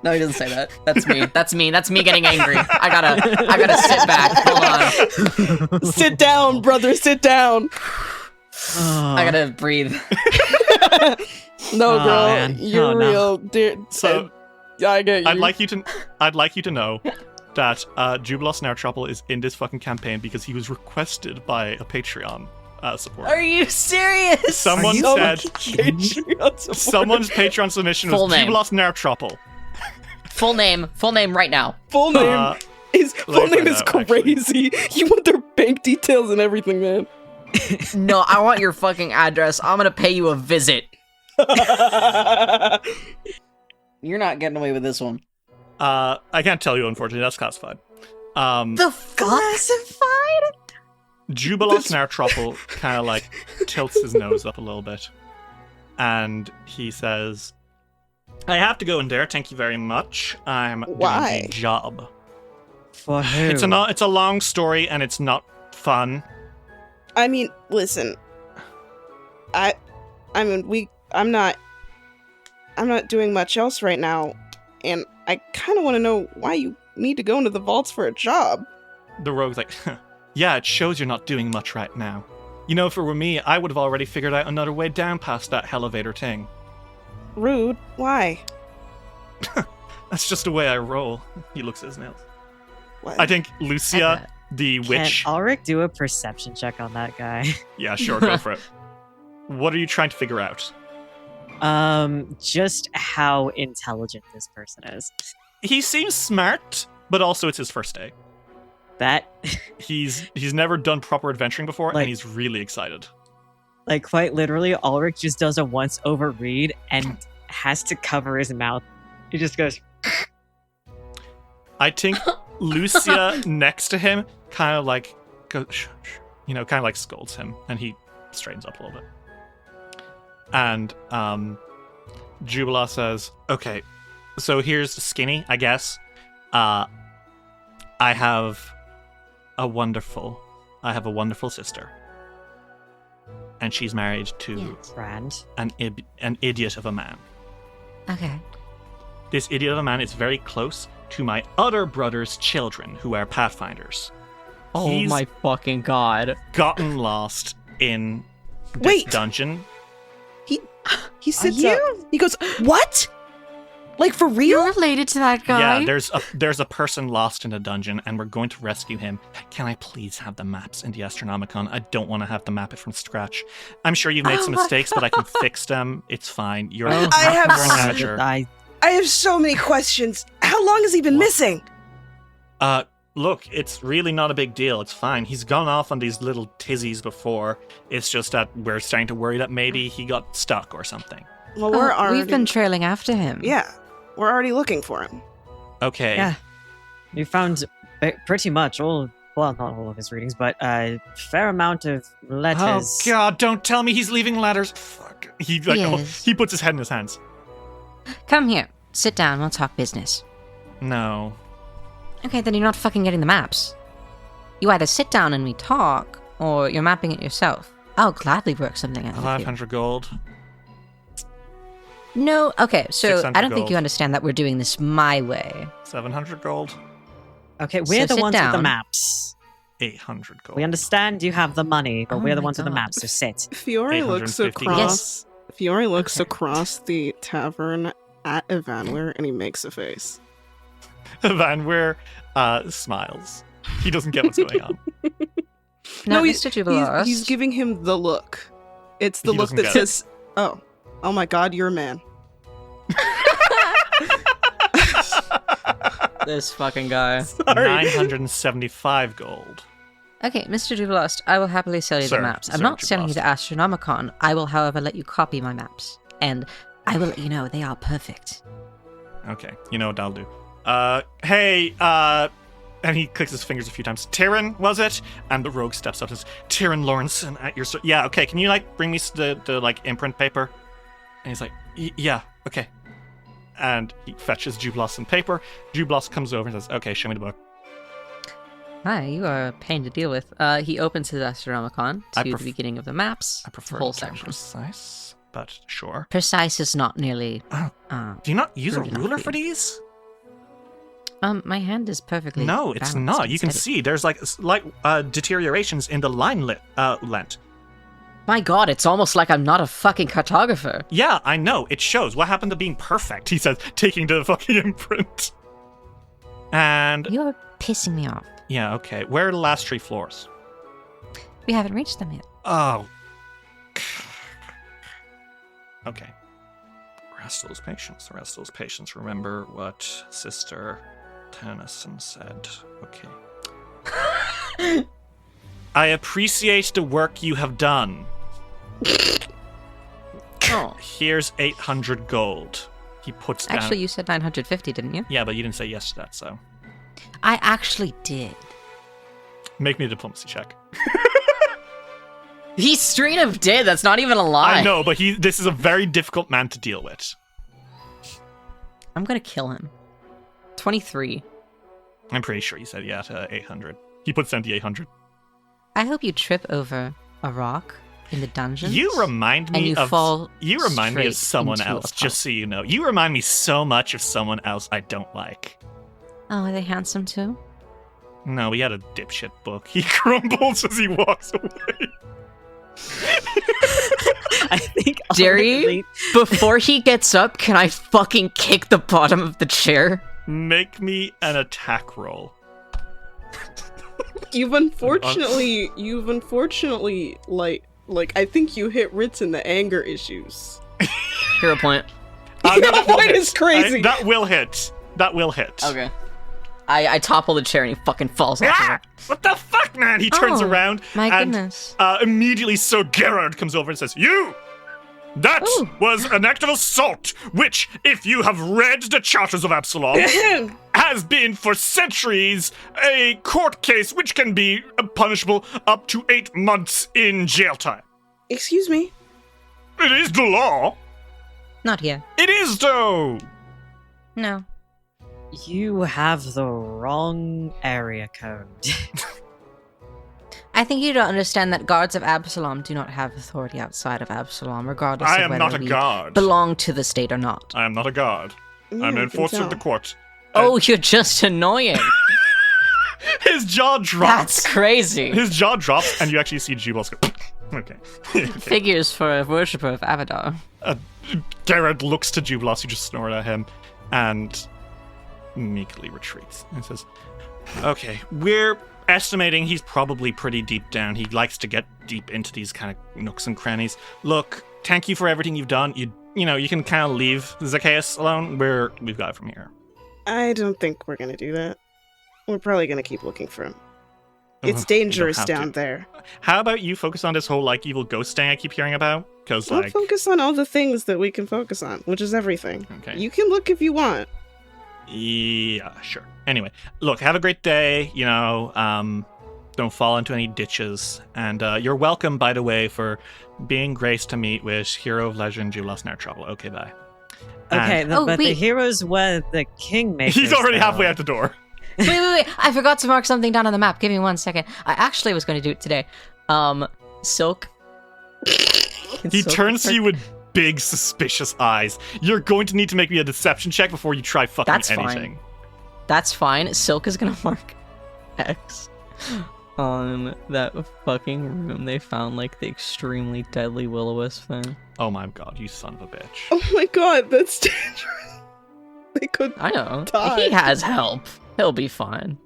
No, he doesn't say that. That's me. That's me getting angry. I gotta sit back. Hold on. Sit down, brother, sit down. I gotta breathe. No, girl, man. you're No. real, dude. So, I get you. I'd like you to know that Jubilos Nartrouple is in this fucking campaign because he was requested by a Patreon supporter. Are you serious? Someone said Patreon support. someone's Patreon submission Full was name. Jubilos Nartrouple. Full name right now. Full name. His full name is out, crazy. You want their bank details and everything, man. No, I want your fucking address. I'm gonna pay you a visit. You're not getting away with this one. I can't tell you, unfortunately. That's classified. The classified? Jubilos Nartrouple kind of like tilts his nose up a little bit, and he says, "I have to go in there. Thank you very much. I'm doing Why? a job. For who? It's a long story, and it's not fun. I mean, listen. I'm not doing much else right now, and I kind of want to know why you need to go into the vaults for a job. The rogue's like, yeah, it shows you're not doing much right now. You know, if it were me, I would have already figured out another way down past that hellevator thing. rude. Why? That's just the way I roll. He looks at his nails. What? I think Lucia, the witch. Can Ulrich do a perception check on that guy? Yeah, sure, go for it. What are you trying to figure out? Just how intelligent this person is. He seems smart, but also it's his first day. That he's never done proper adventuring before, and he's really excited. Like, quite literally, Ulrich just does a once over read and has to cover his mouth. He just goes. I think Lucia next to him kind of like goes, shh, shh, kind of like scolds him, and he straightens up a little bit. And Jubila says, "Okay, so here's Skinny, I guess. I have a wonderful sister, and she's married to an idiot of a man. Okay. This idiot of a man is very close to my other brother's children, who are pathfinders. Oh my fucking god! Gotten lost in this dungeon." He sits up. He goes, "What? Like, for real?" You're related to that guy? Yeah, there's a person lost in a dungeon, and we're going to rescue him. Can I please have the maps in the Astronomicon? I don't want to have to map it from scratch. I'm sure you've made some mistakes, but I can fix them. It's fine. You're an amateur. I have so many questions. How long has he been missing? Look, it's really not a big deal. It's fine. He's gone off on these little tizzies before. It's just that we're starting to worry that maybe he got stuck or something. Well, we've been trailing after him. Yeah, we're already looking for him. Okay. Yeah. You found pretty much all, well, not all of his readings, but a fair amount of letters. Oh, God, don't tell me he's leaving letters. Fuck. He puts his head in his hands. Come here. Sit down. We'll talk business. No. Okay, then you're not fucking getting the maps. You either sit down and we talk, or you're mapping it yourself. I'll gladly work something out. 500 gold. No, okay, so I don't think gold. you understand that we're doing this my way. 700 gold. Okay, we're So the sit ones with the down. maps. 800 gold. We understand you have the money, but Oh we're the my ones with the God. maps, so sit. Fiore looks 850 across. Yes. Fiore looks across the tavern at Evanware, and he makes a face. Vanweir smiles. He doesn't get what's going on. No, he's, Mr. Jubilarus. he's giving him the look. It's the He look doesn't that get says, "Oh my God, you're a man." This fucking guy. 975 gold. Okay, Mr. Jubilarus, I will happily sell you Sir, the maps. I'm Sir not selling you the Jubilarus. Astronomicon. I will, however, let you copy my maps. And I will let you know they are perfect. Okay, you know what I'll do. Hey, and he clicks his fingers a few times. Tyrion, was it? And the rogue steps up and says, Tyrion Lawrenson at your yeah, okay, can you, bring me the imprint paper? And he's like, yeah, okay. And he fetches Jublos some paper. Jublos comes over and says, okay, show me the book. Hi, you are a pain to deal with. He opens his Astronomicon to the beginning of the maps. I prefer whole it to be section. precise, but sure. Precise is not nearly... Do you not use a good enough ruler for for these? my hand is perfectly No, it's balanced not. and You can steady. see there's deteriorations in the line length. My god, it's almost like I'm not a fucking cartographer. Yeah, I know. It shows. What happened to being perfect? He says, taking the fucking imprint. And You're pissing me off. yeah, okay. Where are the last 3 floors? We haven't reached them yet. Oh. Okay. Rest those patience. Rest those patience. Remember what Sister Tennyson said. Okay. I appreciate the work you have done. Oh. Here's 800 gold. He puts down... Actually, you said 950, didn't you? Yeah, but you didn't say yes to that, so... I actually did. Make me a diplomacy check. He straight up did. That's not even a lie. I know, but this is a very difficult man to deal with. I'm gonna kill him. 23. I'm pretty sure he said yeah to 800. He puts down the 800. I hope you trip over a rock in the dungeons. You remind me of straight someone into else, a just so you know. You remind me so much of someone else I don't like. Oh, are they handsome too? No, we had a dipshit book. He grumbles as he walks away. I think Jerry, before he gets up, can I fucking kick the bottom of the chair? Make me an attack roll. You've unfortunately, like, I think you hit Ritz in the anger issues. Hero point. Hero point is crazy. That will hit. That will hit. Okay. I topple the chair and he fucking falls off of it. What the fuck, man? He turns around my and goodness. Immediately Sir Gerard comes over and says, "You! That was an act of assault, which, if you have read the Charters of Absalom, has been for centuries a court case which can be punishable up to 8 months in jail time." Excuse me? It is the law. Not here. It is, though. No. You have the wrong area code. I think you don't understand that guards of Absalom do not have authority outside of Absalom, regardless I of am whether not a we guard. belong to the state or not. I am not a guard. I'm an enforcer of the court. Oh, you're just annoying. His jaw drops. That's crazy. His jaw drops, and you actually see Jubilos go, okay. Figures for a worshipper of Avadar. Gerard looks to Jubilos, who just snored at him, and meekly retreats and says, "Okay, we're estimating he's probably pretty deep down. He likes to get deep into these kind of nooks and crannies. Look, thank you for everything you've done. You know, you can kind of leave Zacchaeus alone. We've got it from here." I don't think we're gonna do that. We're probably gonna keep looking for him. It's dangerous down there. How about you focus on this whole, like, evil ghost thing I keep hearing about? Because, I'll like... focus on all the things that we can focus on, which is everything. Okay. You can look if you want. Yeah, sure. Anyway, look, have a great day. You know, don't fall into any ditches. And you're welcome, by the way, for being graced to meet with hero of legend Jubilos Nair Trouble. Okay, bye. Okay, but the heroes were the Kingmakers. He's already halfway out the door. Wait. I forgot to mark something down on the map. Give me 1 second. I actually was going to do it today. Silk. He turns to you with big, suspicious eyes. You're going to need to make me a deception check before you try fucking anything. That's fine. Silk is going to mark X on that fucking room they found, like, the extremely deadly will-o-wisp thing. Oh my god, you son of a bitch. Oh my god, that's dangerous. They could I know. die. He has help. He'll be fine.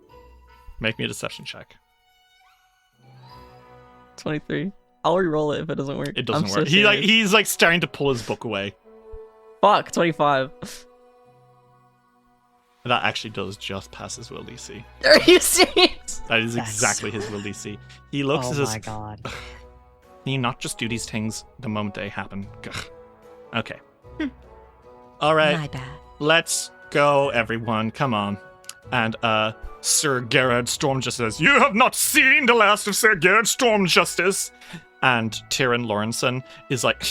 Make me a deception check. 23. I'll re-roll it if it doesn't work. It doesn't work. He's like starting to pull his book away. Fuck, 25. That actually does just pass his will DC. Are you serious? That is exactly his will DC. He looks Oh at my god. Can you not just do these things the moment they happen? Gugh. Okay. All right. My bad. Let's go, everyone. Come on. And Sir Gerard Stormjustice says, "You have not seen the last of Sir Gerard Stormjustice." And Tyrion Lawrenson is like,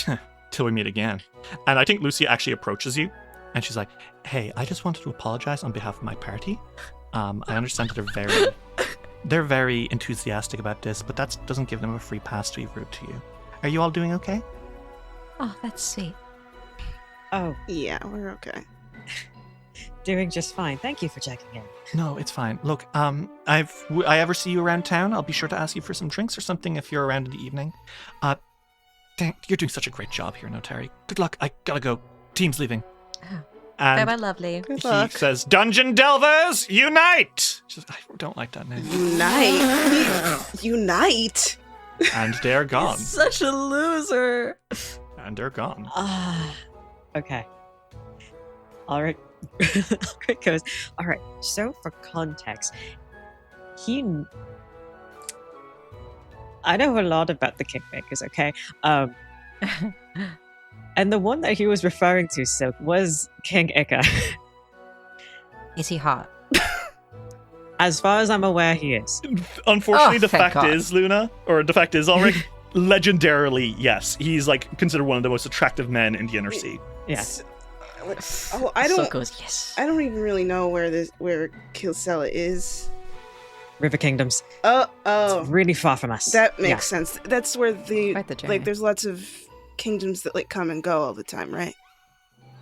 "Till we meet again." And I think Lucy actually approaches you, and she's like, "Hey, I just wanted to apologize on behalf of my party. I understand that they're very enthusiastic about this, but that doesn't give them a free pass to be rude to you. Are you all doing okay?" Oh, that's sweet. Oh, yeah, we're okay. Doing just fine. Thank you for checking in. No, it's fine. Look, I ever see you around town, I'll be sure to ask you for some drinks or something if you're around in the evening. You're doing such a great job here, Otari. Good luck. I gotta go. Team's leaving. Oh. And Bye-bye, lovely. Good he luck. says, "Dungeon Delvers, unite!" I don't like that name. Unite. And they're gone. Such a loser. And they're gone. Okay. Alright. Alright, goes. Alright, so for context, I know a lot about the Kingmakers, okay? And the one that he was referring to, Silk, was King Ika. Is he hot? As far as I'm aware, he is. Unfortunately, the thank fact God. is, Luna, or the fact is, Ulrich, legendarily, yes, he's like considered one of the most attractive men in the Inner Sea. Yes. Oh, I don't. Silk goes, yes. I don't even really know where Kilsella is. River Kingdoms. Oh. It's really far from us. That makes sense. That's where Quite the like there's lots of kingdoms that like come and go all the time, right?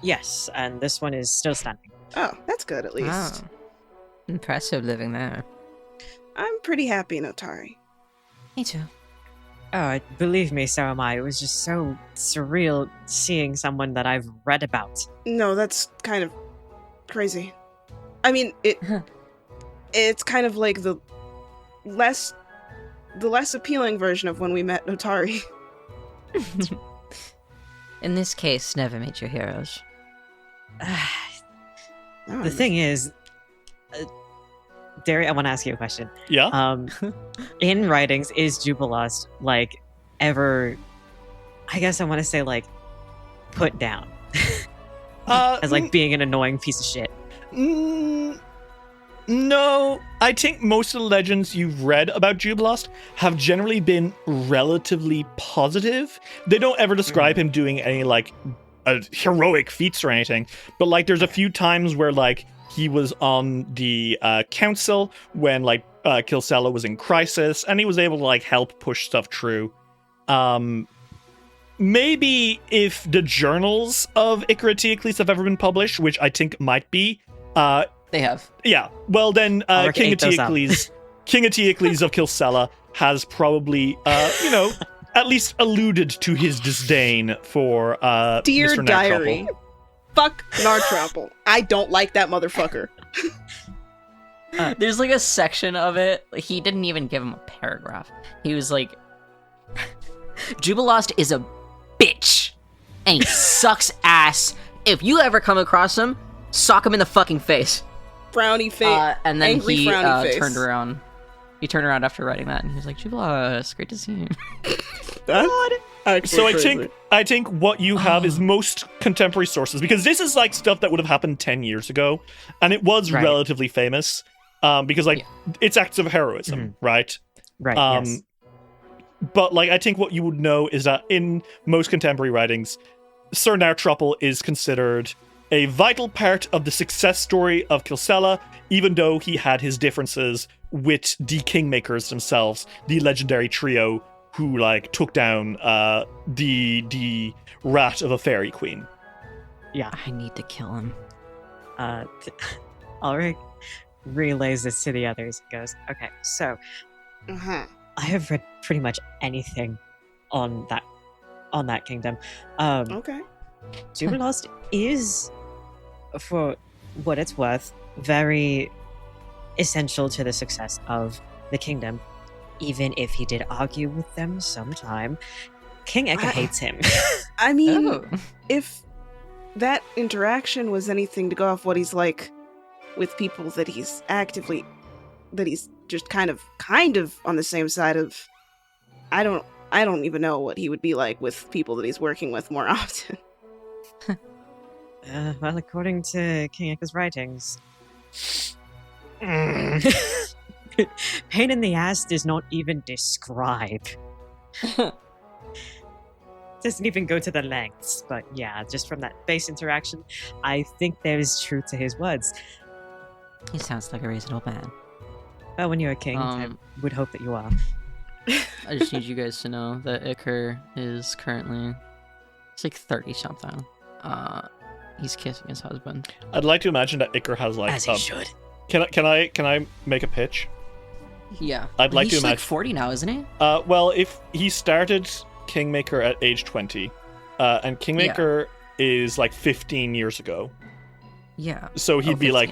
Yes, and this one is still standing. Oh, that's good at least. Wow. Impressive living there. I'm pretty happy in Otari. Me too. Oh, believe me, so am I. It was just so surreal seeing someone that I've read about. No, that's kind of crazy. I mean, it's kind of like the less appealing version of when we met Otari. In this case, never meet your heroes. The thing is, Derry, I want to ask you a question. Yeah? In writings, is Jubilost, like, ever, I guess I want to say, like, put down? As, like, being an annoying piece of shit. No, I think most of the legends you've read about Jubilost have generally been relatively positive. They don't ever describe him doing any, like, heroic feats or anything, but, like, there's a few times where, like, he was on the council when, like, Kilsella was in crisis, and he was able to, like, help push stuff through. Maybe if the journals of Icaroteocles have ever been published, which I think might be, they have. Yeah. Well, then King Eteocles of Kilsella has probably, at least alluded to his disdain for Dear Mr. Diary, fuck Nartrapple. I don't like that motherfucker. There's like a section of it. He didn't even give him a paragraph. He was like, Jubilost is a bitch, and he sucks ass. If you ever come across him, sock him in the fucking face. Frowny face. And then angry he frowny face. turned around. He turned around after writing that, and he was like, Jubilost, great to see you. So I think what you have is most contemporary sources, because this is like stuff that would have happened 10 years ago, and it was relatively famous, because like it's acts of heroism, right? Right. Yes. But like I think what you would know is that in most contemporary writings, Sir Nartrapple is considered a vital part of the success story of Kilsella, even though he had his differences with the Kingmakers themselves, the legendary trio who like took down the rat of a fairy queen. Yeah. I need to kill him. Ulrich relays this to the others and goes, okay, so I have read pretty much anything on that kingdom. Okay. Jubilost is, for what it's worth, very essential to the success of the kingdom, even if he did argue with them sometime. King Eka hates him. I mean, if that interaction was anything to go off what he's like with people that he's just kind of on the same side of, I don't even know what he would be like with people that he's working with more often. Well, according to King Eka's writings, pain in the ass does not even describe. Doesn't even go to the lengths. But yeah, just from that base interaction, I think there is truth to his words. He sounds like a reasonable man. Well, when you're a king, I would hope that you are. I just need you guys to know that Iker is currently, it's like 30-something. He's kissing his husband. I'd like to imagine that Iker has like... As he should. Can I make a pitch? Yeah. I'd like to imagine. He's like imagine... 40 now, isn't he? Well, if he started Kingmaker at age 20, and Kingmaker is like 15 years ago. Yeah. So he'd be like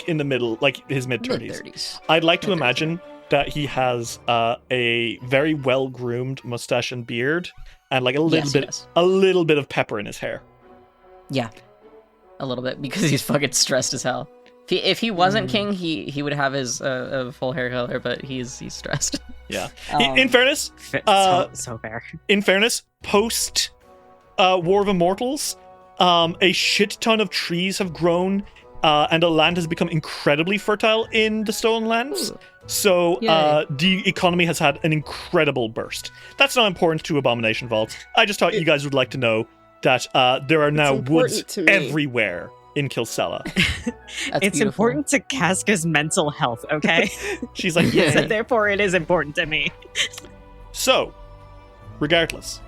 in the middle, like his mid-30s. I'd like to imagine that he has a very well-groomed mustache and beard, and like a little bit of pepper in his hair. Yeah, a little bit, because he's fucking stressed as hell. If he wasn't king, he would have his full hair color, but he's stressed. Yeah. In fairness, so fair. In fairness, post War of Immortals, a shit ton of trees have grown, and the land has become incredibly fertile in the Stolen Lands. Ooh. So the economy has had an incredible burst. That's not important to Abomination Vaults. I just thought you guys would like to know that there are now woods everywhere in Kilsella. It's important to Casca's mental health, okay? She's like, yeah. So therefore it is important to me. So, regardless,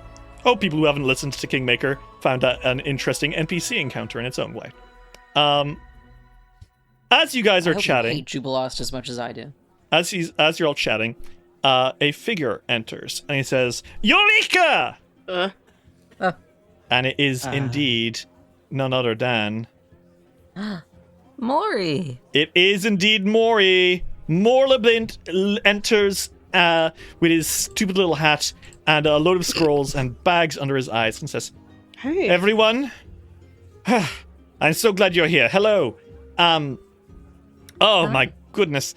people who haven't listened to Kingmaker found that an interesting NPC encounter in its own way. As you guys are chatting... I hate Jubilost as much as I do. As you're all chatting, a figure enters, and he says, Eureka! And it is indeed none other than... Maury. It is indeed Maury. Morlablint enters with his stupid little hat and a load of scrolls and bags under his eyes and says, Hey. Everyone, I'm so glad you're here. Hello. My goodness.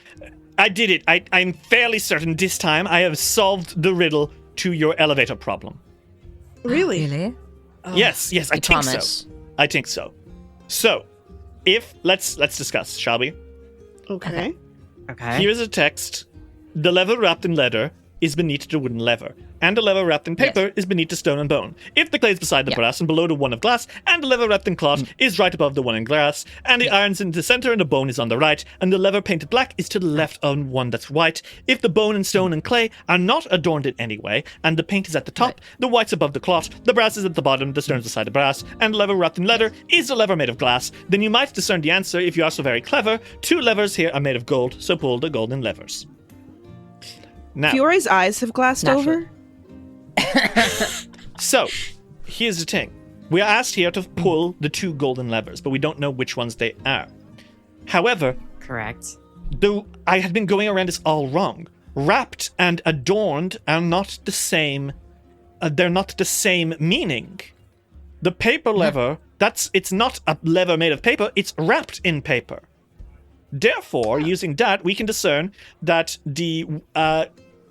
I did it. I'm fairly certain this time I have solved the riddle to your elevator problem. Really? Really? Yes, I think promise. so. I think so. So, let's discuss, shall we? Okay. Here is a text. The lever wrapped in leather is beneath the wooden lever, and the lever wrapped in paper is beneath the stone and bone. If the clay is beside the brass and below the one of glass, and the lever wrapped in cloth is right above the one in glass, and the iron's in the center and the bone is on the right, and the lever painted black is to the left of one that's white. If the bone and stone and clay are not adorned in any way, and the paint is at the top, the white's above the cloth, the brass is at the bottom, the stone's beside the brass, and the lever wrapped in leather is the lever made of glass, then you might discern the answer if you are so very clever. 2 levers here are made of gold, so pull the golden levers. Now, Fiore's eyes have glassed over. So, here's the thing. We are asked here to pull the 2 golden levers, but we don't know which ones they are. However, correct. Though I had been going around this all wrong. Wrapped and adorned are not the same. They're not the same meaning. The paper lever, it's not a lever made of paper, it's wrapped in paper. Therefore, using that, we can discern that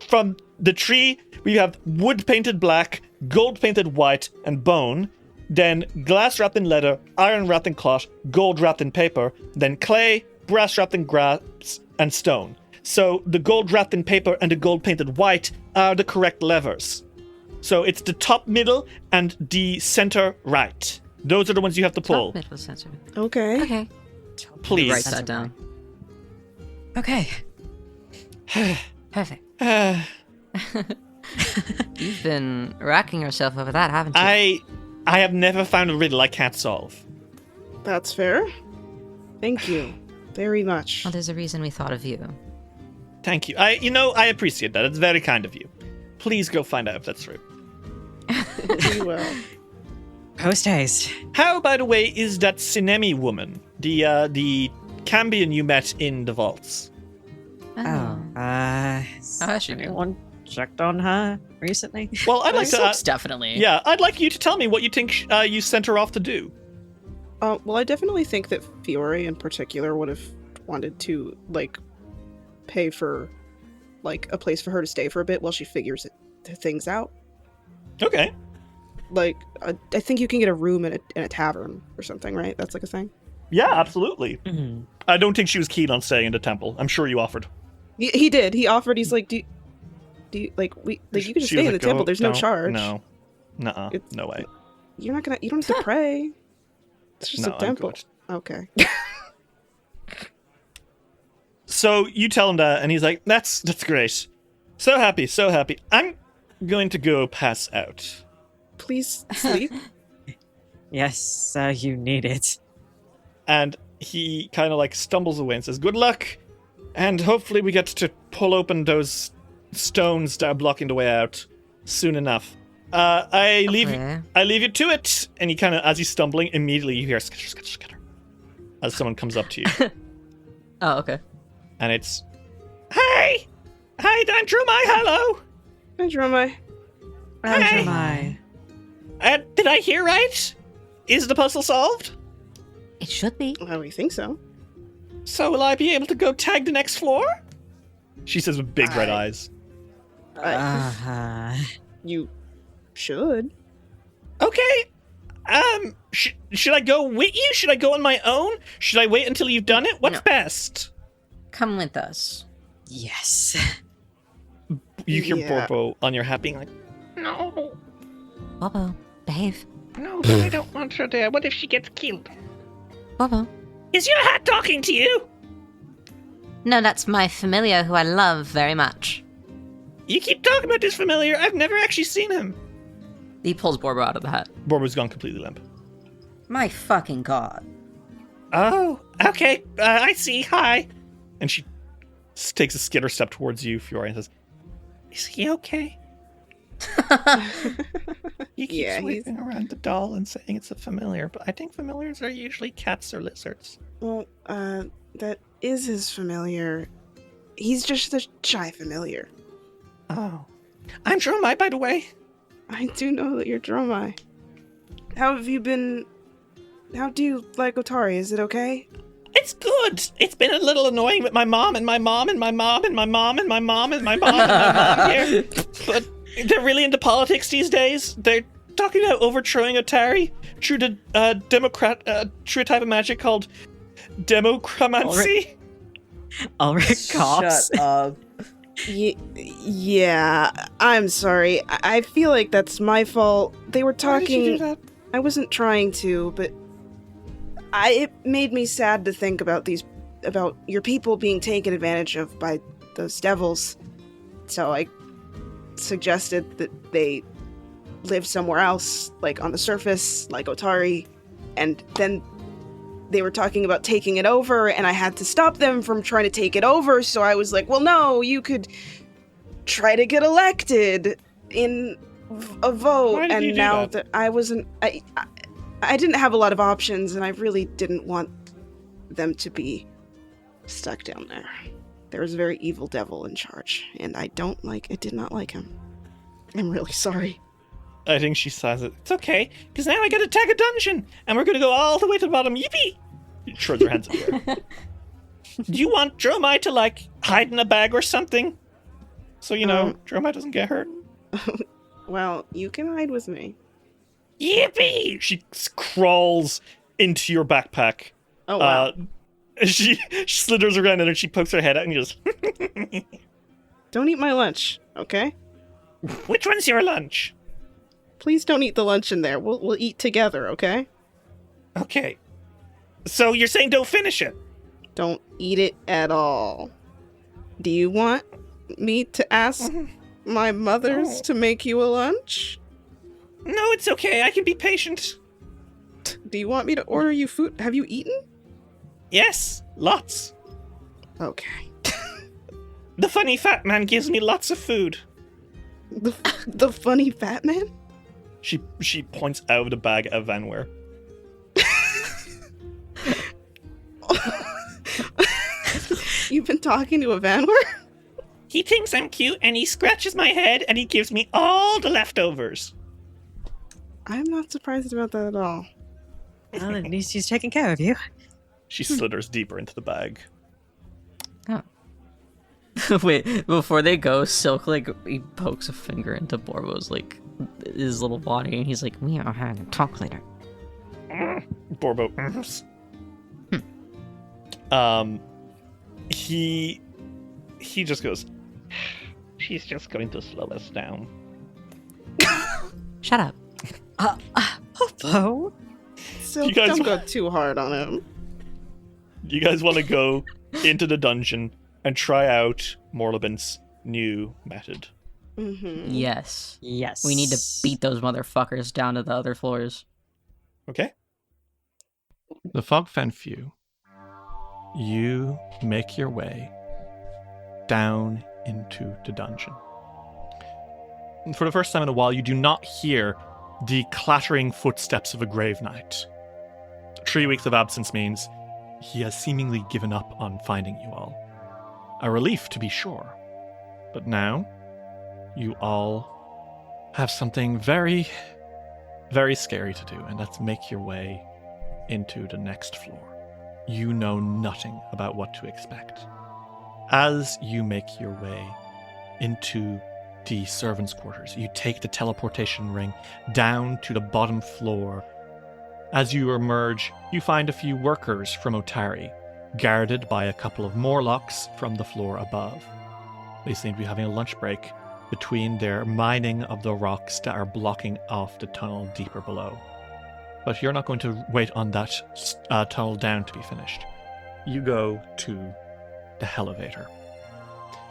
from the tree, we have wood painted black, gold painted white, and bone. Then glass wrapped in leather, iron wrapped in cloth, gold wrapped in paper. Then clay, brass wrapped in grass, and stone. So the gold wrapped in paper and the gold painted white are the correct levers. So it's the top middle and the center right. Those are the ones you have to pull. Top, middle, center. Okay. Please. Write that down. Okay. Perfect. You've been racking yourself over that, haven't you? I have never found a riddle I can't solve. That's fair. Thank you very much. Well, there's a reason we thought of you. Thank you. I appreciate that. It's very kind of you. Please go find out if that's true. We will. Post haste. How, by the way, is that Sinemi woman? The Cambion you met in the vaults? Anyone checked on her recently? Well, I'd like to... definitely. Yeah, I'd like you to tell me what you think you sent her off to do. Well, I definitely think that Fiore in particular would have wanted to, pay for, a place for her to stay for a bit while she figures things out. Okay. I think you can get a room in a tavern or something, right? That's a thing? Yeah, absolutely. Mm-hmm. I don't think she was keen on staying in the temple. I'm sure you offered. He did. He offered. He's like, do you, you can just stay in the temple. There's no charge. No. Nuh-uh. No way. You don't have to pray. It's just a temple. Okay. So you tell him that, and he's like, that's great. So happy. I'm going to go pass out. Please sleep. Yes, you need it. And he kind of stumbles away and says, good luck. And hopefully we get to pull open those stones that are blocking the way out soon enough. I leave you to it. And he kind of, as he's stumbling, immediately you hear skitter, skitter, skitter, as someone comes up to you. Oh, okay. And it's, hey, Dantrumai, hello. Dantrumai. Hey. Did I hear right? Is the puzzle solved? It should be. We think so. So will I be able to go tag the next floor? She says with big red eyes. You should. Okay. Should I go with you? Should I go on my own? Should I wait until you've done it? What's best? Come with us. Yes. You hear Borbo on your hat being like, No. Bobo, behave. No, I don't want her there. What if she gets killed? Bobo. Is your hat talking to you? No, that's my familiar who I love very much. You keep talking about this familiar. I've never actually seen him. He pulls Borbo out of the hat. Borbo's gone completely limp. My fucking god. Oh, okay. I see. Hi. And she takes a skitter step towards you, Fiore, and says, Is he okay? He keeps waving around the doll and saying it's a familiar, but I think familiars are usually cats or lizards. Well, that is his familiar. He's just a shy familiar. Oh. I'm Dromai, by the way. I do know that you're Dromai. How have you been? How do you like Otari? Is it okay? It's good. It's been a little annoying with my mom and my mom and my mom and my mom and my mom and my mom and my mom here. But they're really into politics these days. They're talking about overthrowing Otari through the through a type of magic called democramancy. Ulrich coughs. Shut up. Yeah, I'm sorry. I feel like that's my fault. They were talking. Why did you do that? I wasn't trying to, but it made me sad to think about your people being taken advantage of by those devils. So I suggested that they live somewhere else, like on the surface, like Otari, and then they were talking about taking it over, and I had to stop them from trying to take it over, so I was like, well, no, you could try to get elected in a vote, and now that I wasn't... I didn't have a lot of options, and I really didn't want them to be stuck down there. There was a very evil devil in charge, and I did not like him. I'm really sorry. I think she says it. It's okay, because now I gotta tag a dungeon, and we're gonna go all the way to the bottom. Yippee! She throws her hands in the air. Do you want Dromai to, hide in a bag or something? So, Dromai doesn't get hurt? Well, you can hide with me. Yippee! She crawls into your backpack. Oh, wow. She slithers around and then she pokes her head out and goes, Don't eat my lunch, okay? Which one's your lunch? Please don't eat the lunch in there. We'll eat together, okay? Okay. So you're saying don't finish it? Don't eat it at Do you want me to ask my mothers to make you a lunch? No, it's okay. I can be patient. Do you want me to order you food? Have you eaten? Yes, lots. Okay. The funny fat man gives me lots of food. The funny fat man? She points out of the bag at Vanware. You've been talking to a Vanware? He thinks I'm cute and he scratches my head and he gives me all the leftovers. I'm not surprised about that at all. Well, at least he's taking care of you. She slithers deeper into the bag. Oh. Wait, before they go, Silk, he pokes a finger into Borbo's, his little body, and he's like, we are having a talk later. Borbo. He just goes, she's just going to slow us down. Shut up. Popo? So don't go too hard on him. You guys want to go into the dungeon and try out Morlabin's new method? Mm-hmm. Yes. Yes. We need to beat those motherfuckers down to the other floors. Okay. The Fogfen Few. You make your way down into the dungeon. And for the first time in a while, you do not hear the clattering footsteps of a grave knight. 3 weeks of absence means he has seemingly given up on finding you all. A relief, to be sure. But now, you all have something very, very scary to do, and that's make your way into the next floor. You know nothing about what to expect. As you make your way into the servants' quarters, you take the teleportation ring down to the bottom floor. As you emerge, you find a few workers from Otari, guarded by a couple of Morlocks from the floor above. They seem to be having a lunch break between their mining of the rocks that are blocking off the tunnel deeper below. But you're not going to wait on that tunnel down to be finished. You go to the hellevator.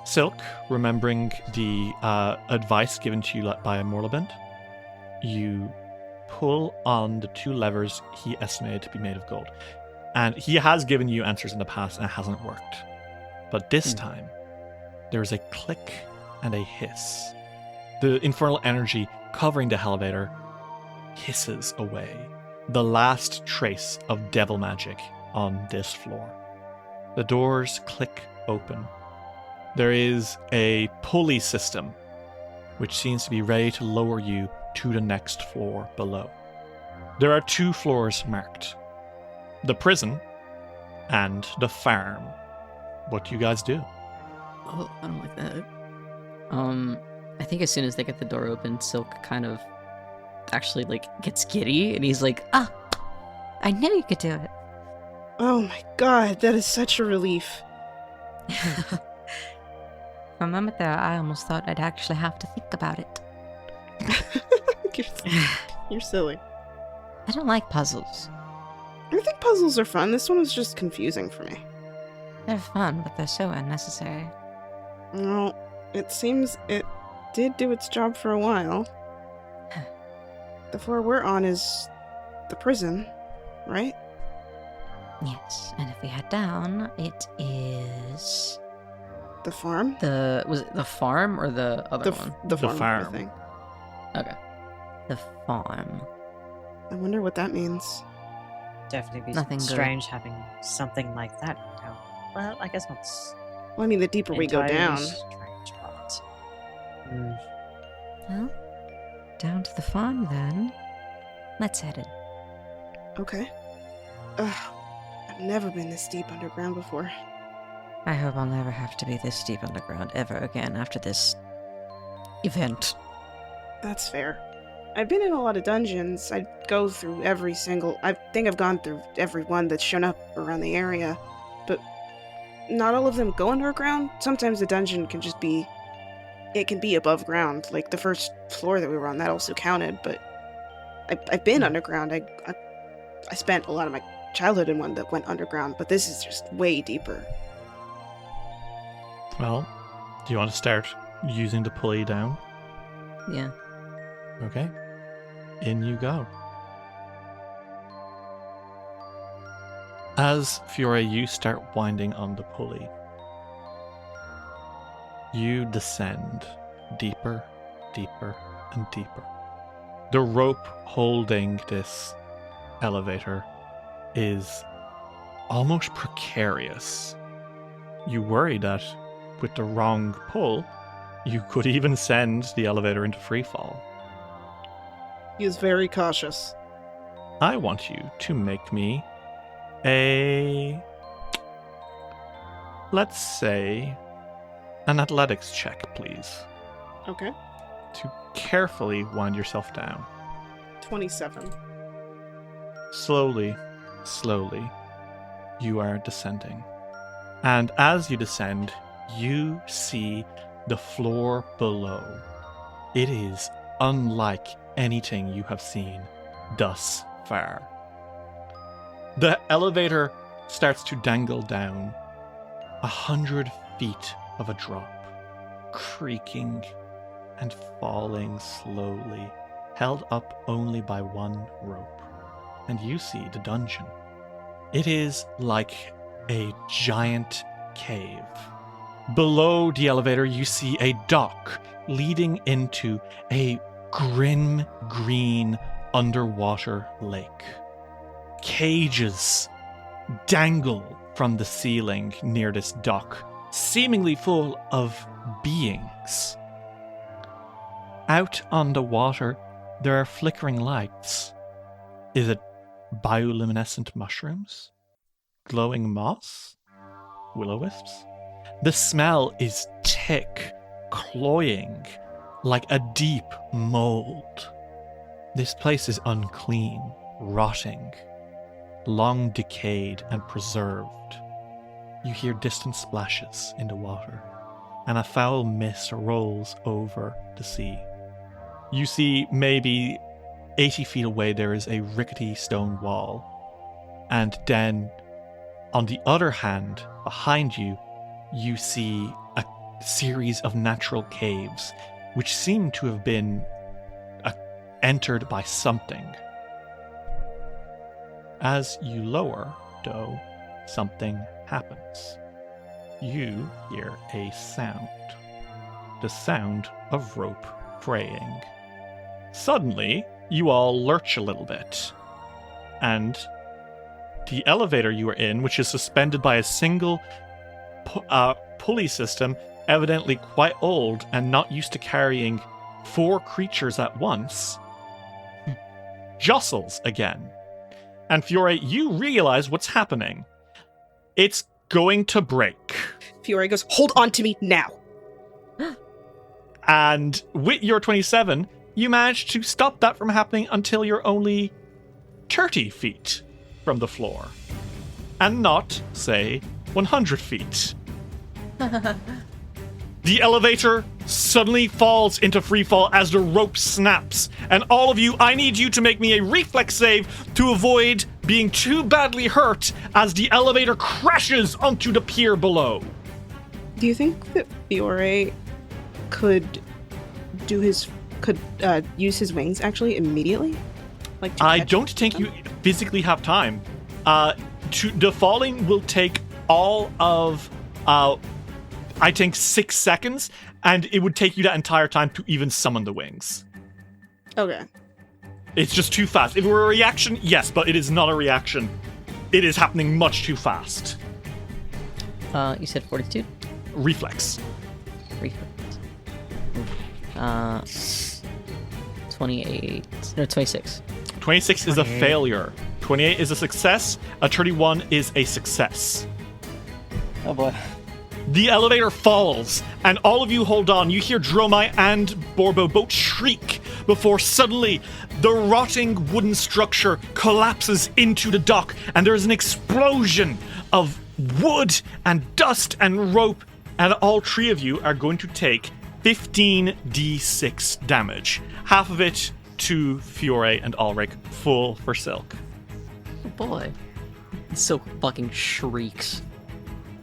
Silk, remembering the advice given to you by Morlabin, you pull on the 2 levers he estimated to be made of gold. And he has given you answers in the past and it hasn't worked. But this time, there is a click and a hiss. The infernal energy covering the hellevator hisses away, the last trace of devil magic on this floor. The doors click open. There is a pulley system, which seems to be ready to lower you to the next floor below. There are 2 floors marked: the prison and the farm. What do you guys do? Oh, I don't like that. I think as soon as they get the door open, Silk kind of actually gets giddy, and he's like, "Ah, I knew you could do it." Oh my god, that is such a relief. For a moment there, I almost thought I'd actually have to think about it. You're silly. I don't like puzzles. I think puzzles are fun. This one was just confusing for me. They're fun, but they're so unnecessary. Well, it seems it did do its job for a while. The floor we're on is the prison, right? Yes, and if we head down, it is... The farm? Was it the farm or the other one? The farm, I think. Okay. The farm. I wonder what that means. Definitely be Nothing strange having something like that down. Well, I guess once. Well, I mean, the deeper we go down. Strange, but... Well, down to the farm then. Let's head in. Okay. Ugh, I've never been this deep underground before. I hope I'll never have to be this deep underground ever again after this event. That's fair. I've been in a lot of dungeons. I'd go through every single... I think I've gone through every one that's shown up around the area, but not all of them go underground. Sometimes the dungeon can just be... It can be above ground. Like the first floor that we were on, that also counted, but I've been underground. I spent a lot of my childhood in one that went underground, but this is just way deeper. Well, do you want to start using the pulley down? Yeah. Okay. In you go. As Fiore, you start winding on the pulley. You descend deeper, deeper, and deeper. The rope holding this elevator is almost precarious. You worry that with the wrong pull, you could even send the elevator into freefall. He is very cautious. I want you to make me let's say, an athletics check, please. Okay. To carefully wind yourself down. 27. Slowly, you are descending. And as you descend, you see the floor below. It is unlike anything you have seen thus far. The elevator starts to dangle down 100 feet of a drop, creaking and falling slowly, held up only by one rope. And you see the dungeon. It is like a giant cave. Below the elevator, you see a dock leading into a grim green underwater lake. Cages dangle from the ceiling near this dock, seemingly full of beings. Out on the water, there are flickering lights. Is it bioluminescent mushrooms? Glowing moss? Will-o-wisps? The smell is thick, cloying, like a deep mold. This place is unclean, rotting, long decayed and preserved. You hear distant splashes in the water, and a foul mist rolls over the sea. You see maybe 80 feet away there is a rickety stone wall, and then on the other hand, behind you, you see a series of natural caves which seem to have been entered by something. As you lower, though, something happens. You hear a sound. the sound of rope fraying. Suddenly, you all lurch a little bit, and the elevator you are in, which is suspended by a single pulley system, evidently quite old and not used to carrying 4 creatures at once, jostles again. And Fiore, you realize what's happening. It's going to break. Fiore goes, hold on to me now. And with your 27, you manage to stop that from happening until you're only 30 feet from the floor. And not, say, 100 feet. The elevator suddenly falls into freefall as the rope snaps. And all of you, I need you to make me a reflex save to avoid being too badly hurt as the elevator crashes onto the pier below. Do you think that Fiore could use his wings actually immediately? I don't think you physically have time. The falling will take all of, I think, 6 seconds, and it would take you that entire time to even summon the wings. Okay. It's just too fast. If it were a reaction, yes, but it is not a reaction. It is happening much too fast. You said fortitude? Reflex. 28. No, 26. 26 is a failure. 28 is a success. A 31 is a success. Oh boy. The elevator falls, and all of you hold on. You hear Dromai and Borbo both shriek before suddenly the rotting wooden structure collapses into the dock, and there is an explosion of wood and dust and rope, and all 3 of you are going to take 15d6 damage. Half of it to Fiore and Ulrich, full for Silk. Oh boy. Silk fucking shrieks.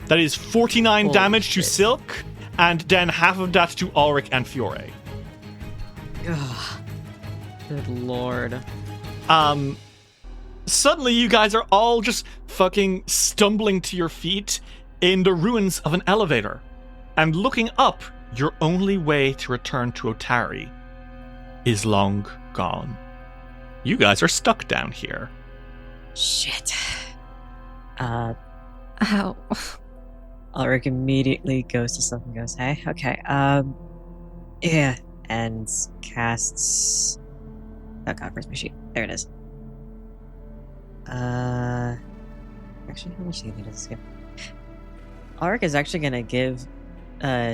That is 49 Holy damage shit. to Silk, and then half of that to Ulrich and Fiore. Ugh. Good lord. Suddenly you guys are all just fucking stumbling to your feet in the ruins of an elevator. And looking up, your only way to return to Otari is long gone. You guys are stuck down here. Shit. Ow. Ulrich immediately goes to Silk and goes, hey, okay, yeah, and casts... Oh god, where's my sheet? There it is. Actually, how much do you need to skip? Ulrich is actually gonna give,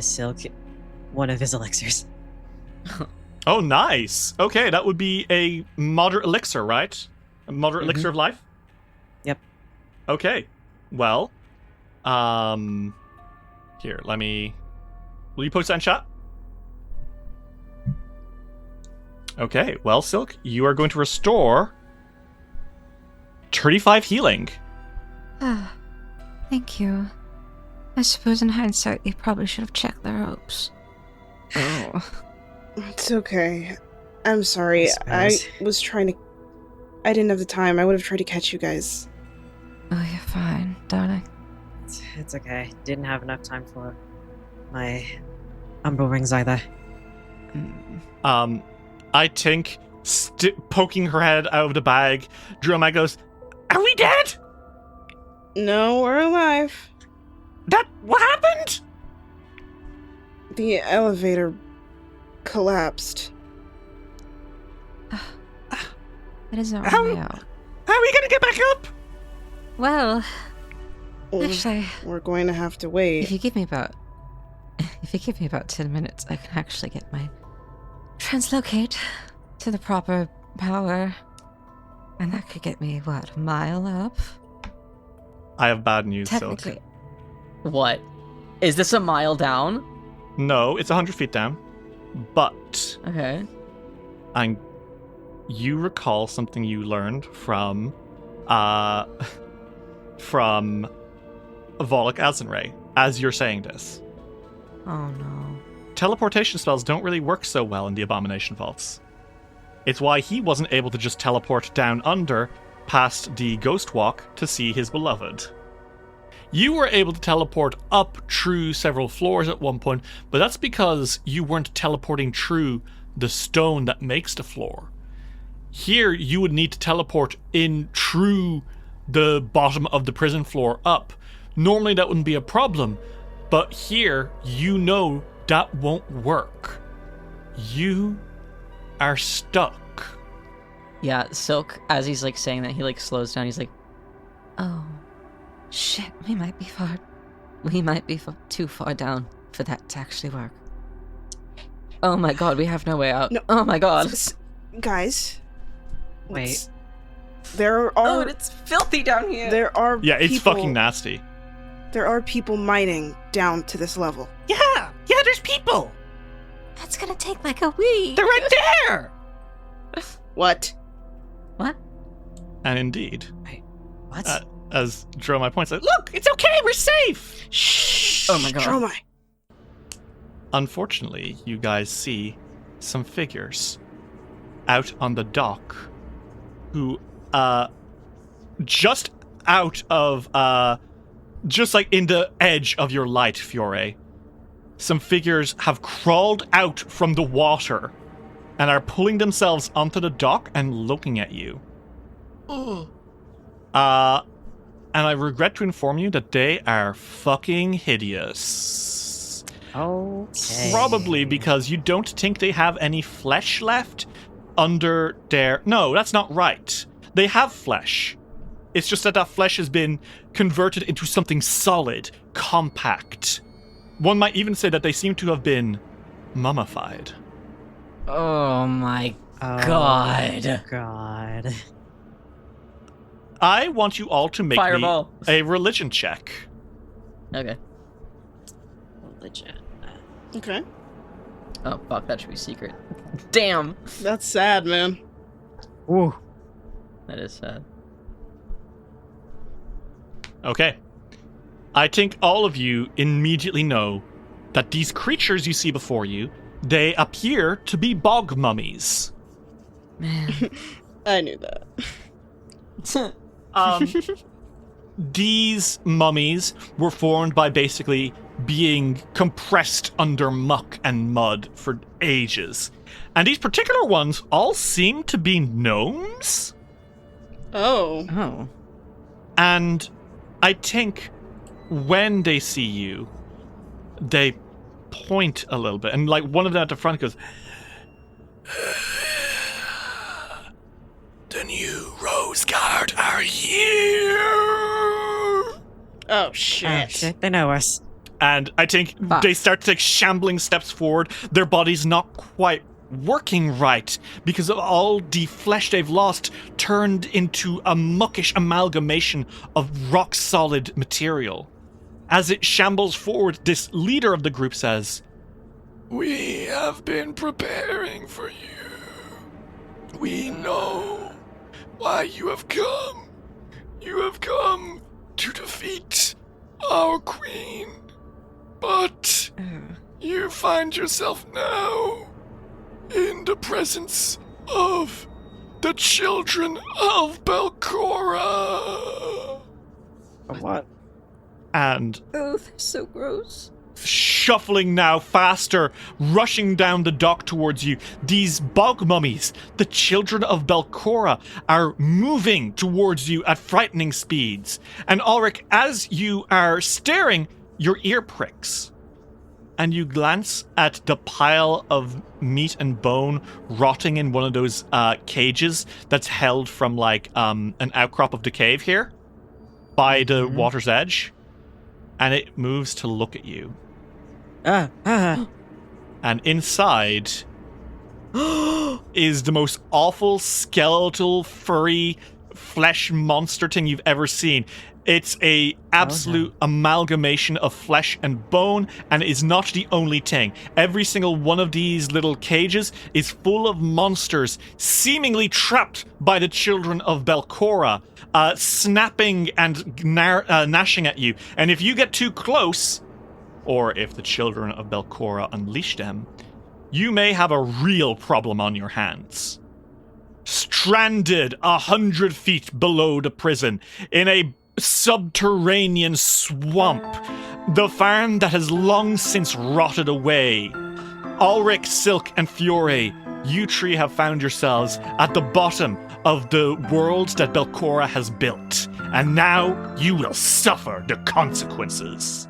Silk one of his elixirs. Oh, nice. Okay, that would be a moderate elixir, right? A moderate elixir of life? Yep. Okay. Well, here, let me... Will you post that in chat? Okay, well, Silk, you are going to restore 35 healing. Ah, thank you. I suppose in hindsight, you probably should have checked the ropes. Oh. It's okay. I'm sorry. I was trying to... I didn't have the time. I would have tried to catch you guys. Oh, you're fine, darling. It's okay. Didn't have enough time for my umbral rings either. I think, poking her head out of the bag, Dromai goes, "Are we dead?" No, we're alive. What happened? The elevator collapsed. It is our way out. How are we gonna get back up? Well, actually, we're going to have to wait. If you give me about 10 minutes, I can actually get my translocate to the proper power, and that could get me what, a mile up? I have bad news, Silk. Technically. What? Is this a mile down? No, it's 100 feet down. But Okay. You recall something you learned from Volok Azenray as you're saying this. Oh no. Teleportation spells don't really work so well in the Abomination Vaults. It's why he wasn't able to just teleport down under past the Ghost Walk to see his beloved. You were able to teleport up through several floors at one point, but that's because you weren't teleporting through the stone that makes the floor. Here, you would need to teleport in through the bottom of the prison floor up. Normally, that wouldn't be a problem, but here, you know that won't work. You are stuck. Yeah, Silk, as he's like saying that, he like slows down. He's like, Oh, shit, we might be too far down for that to actually work. oh my god, we have no way out. No. Oh my god. Guys. Wait. There are... Oh, it's filthy down here. There are Yeah, it's people, fucking nasty. There are people mining down to this level. Yeah, there's people. That's gonna take like a week. They're right there. What? What? And indeed, What? as Dromai points out, Look, it's okay. We're safe. Shh. Oh my god. Dromai. unfortunately, you guys see some figures out on the dock who, just out of, just like in the edge of your light, Fiore, some figures have crawled out from the water and are pulling themselves onto the dock and looking at you. And I regret to inform you that they are fucking hideous. Okay. Probably because you don't think they have any flesh left under their... No, that's not right. They have flesh. It's just that flesh has been converted into something solid, compact. One might even say that they seem to have been mummified. Oh my god. God. I want you all to make Fireball. me a religion check. Okay. Religion. Okay. Oh fuck, that should be secret. Damn. That's sad, man. Ooh. That is sad. Okay. I think all of you immediately know that these creatures you see before you, they appear to be bog mummies. Man. I knew that. These mummies were formed by basically being compressed under muck and mud for ages. And these particular ones all seem to be gnomes. Oh. And I think when they see you, they point a little bit. And like one of them at the front goes, "The new Rose Guard are here." Oh, shit. Oh, shit. They know us. And I think they start to take shambling steps forward. Their body's not quite working right because of all the flesh they've lost turned into a muckish amalgamation of rock-solid material. As it shambles forward, this leader of the group says, "We have been preparing for you. We know why you have come. You have come to defeat our queen. But you find yourself now in the presence of the children of Belcora." What? And Oh, they're so gross. shuffling now faster, rushing down the dock towards you, these bog mummies, the children of Belcora, are moving towards you at frightening speeds. And Ulrich, as you are staring, your ear pricks. And you glance at the pile of meat and bone rotting in one of those cages that's held from like an outcrop of the cave here by the water's edge. And it moves to look at you. And inside is the most awful skeletal, furry, flesh monster thing you've ever seen. It's a absolute amalgamation of flesh and bone, and it is not the only thing. Every single one of these little cages is full of monsters, seemingly trapped by the children of Belcora, snapping and gnashing at you. And if you get too close, or if the children of Belcora unleash them, you may have a real problem on your hands. Stranded 100 feet below the prison, in a subterranean swamp, the farm that has long since rotted away. Ulrich, Silk, and Fiore, you three have found yourselves at the bottom of the world that Belcora has built, and now you will suffer the consequences.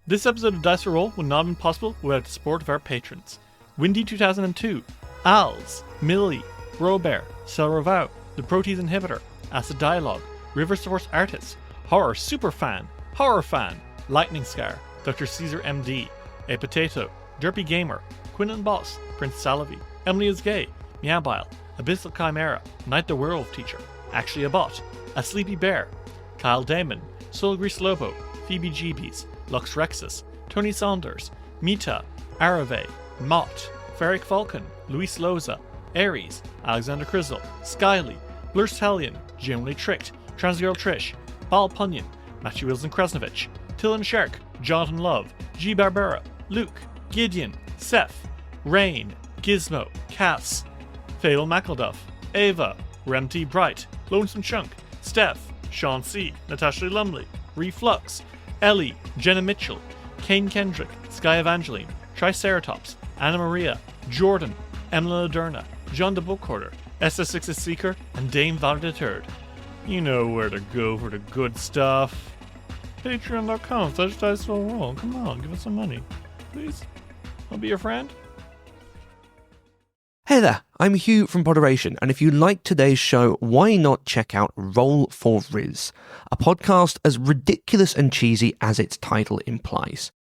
This episode of Dice Roll would not have been possible without the support of our patrons. Windy 2002, Als, Millie, Brobear, Selravau, The Protease Inhibitor, Acid Dialogue, River Source Artist, Horror Superfan, Horror Fan, Lightning Scar, Dr. Caesar MD, A Potato, Derpy Gamer, Quinn and Boss, Prince Salavi, Emily is Gay, Meowbile, Abyssal Chimera, Night the Werewolf Teacher, Actually a Bot, A Sleepy Bear, Kyle Damon, Soul Grease Lobo, Phoebe Jeebies, Lux Rexus, Tony Saunders, Mita, Arave, Mott, Ferric Falcon, Luis Loza, Aries, Alexander Crizzle, Skyly, Blurstellian, Generally Tricked, Transgirl Trish, Bal Punyon, Matthew Wilson Kresnovich, Tillen Shark, Jonathan Love, G. Barbera, Luke, Gideon, Seth, Rain, Gizmo, Cass, Fatal McElduff, Ava, Remty Bright, Lonesome Chunk, Steph, Sean C., Natasha Lumley, Reflux, Ellie, Jenna Mitchell, Kane Kendrick, Sky Evangeline, Triceratops, Anna Maria, Jordan, Emily Laderna, John the Book Hoarder, SS6's Seeker, and Dame Valor the Third. You know where to go for the good stuff. Patreon.com/DiceRoll. Come on, give us some money. Please. I'll be your friend. Hey there, I'm Hugh from Moderation, and if you like today's show, why not check out Roll for Riz, a podcast as ridiculous and cheesy as its title implies.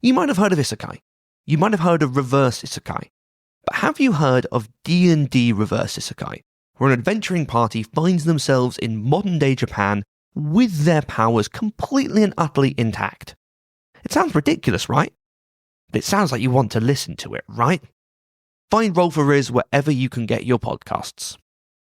You might have heard of Isekai. You might have heard of Reverse Isekai. But have you heard of D&D Reverse Isekai, where an adventuring party finds themselves in modern-day Japan with their powers completely and utterly intact? It sounds ridiculous, right? But it sounds like you want to listen to it, right? Find Roll for Riz wherever you can get your podcasts.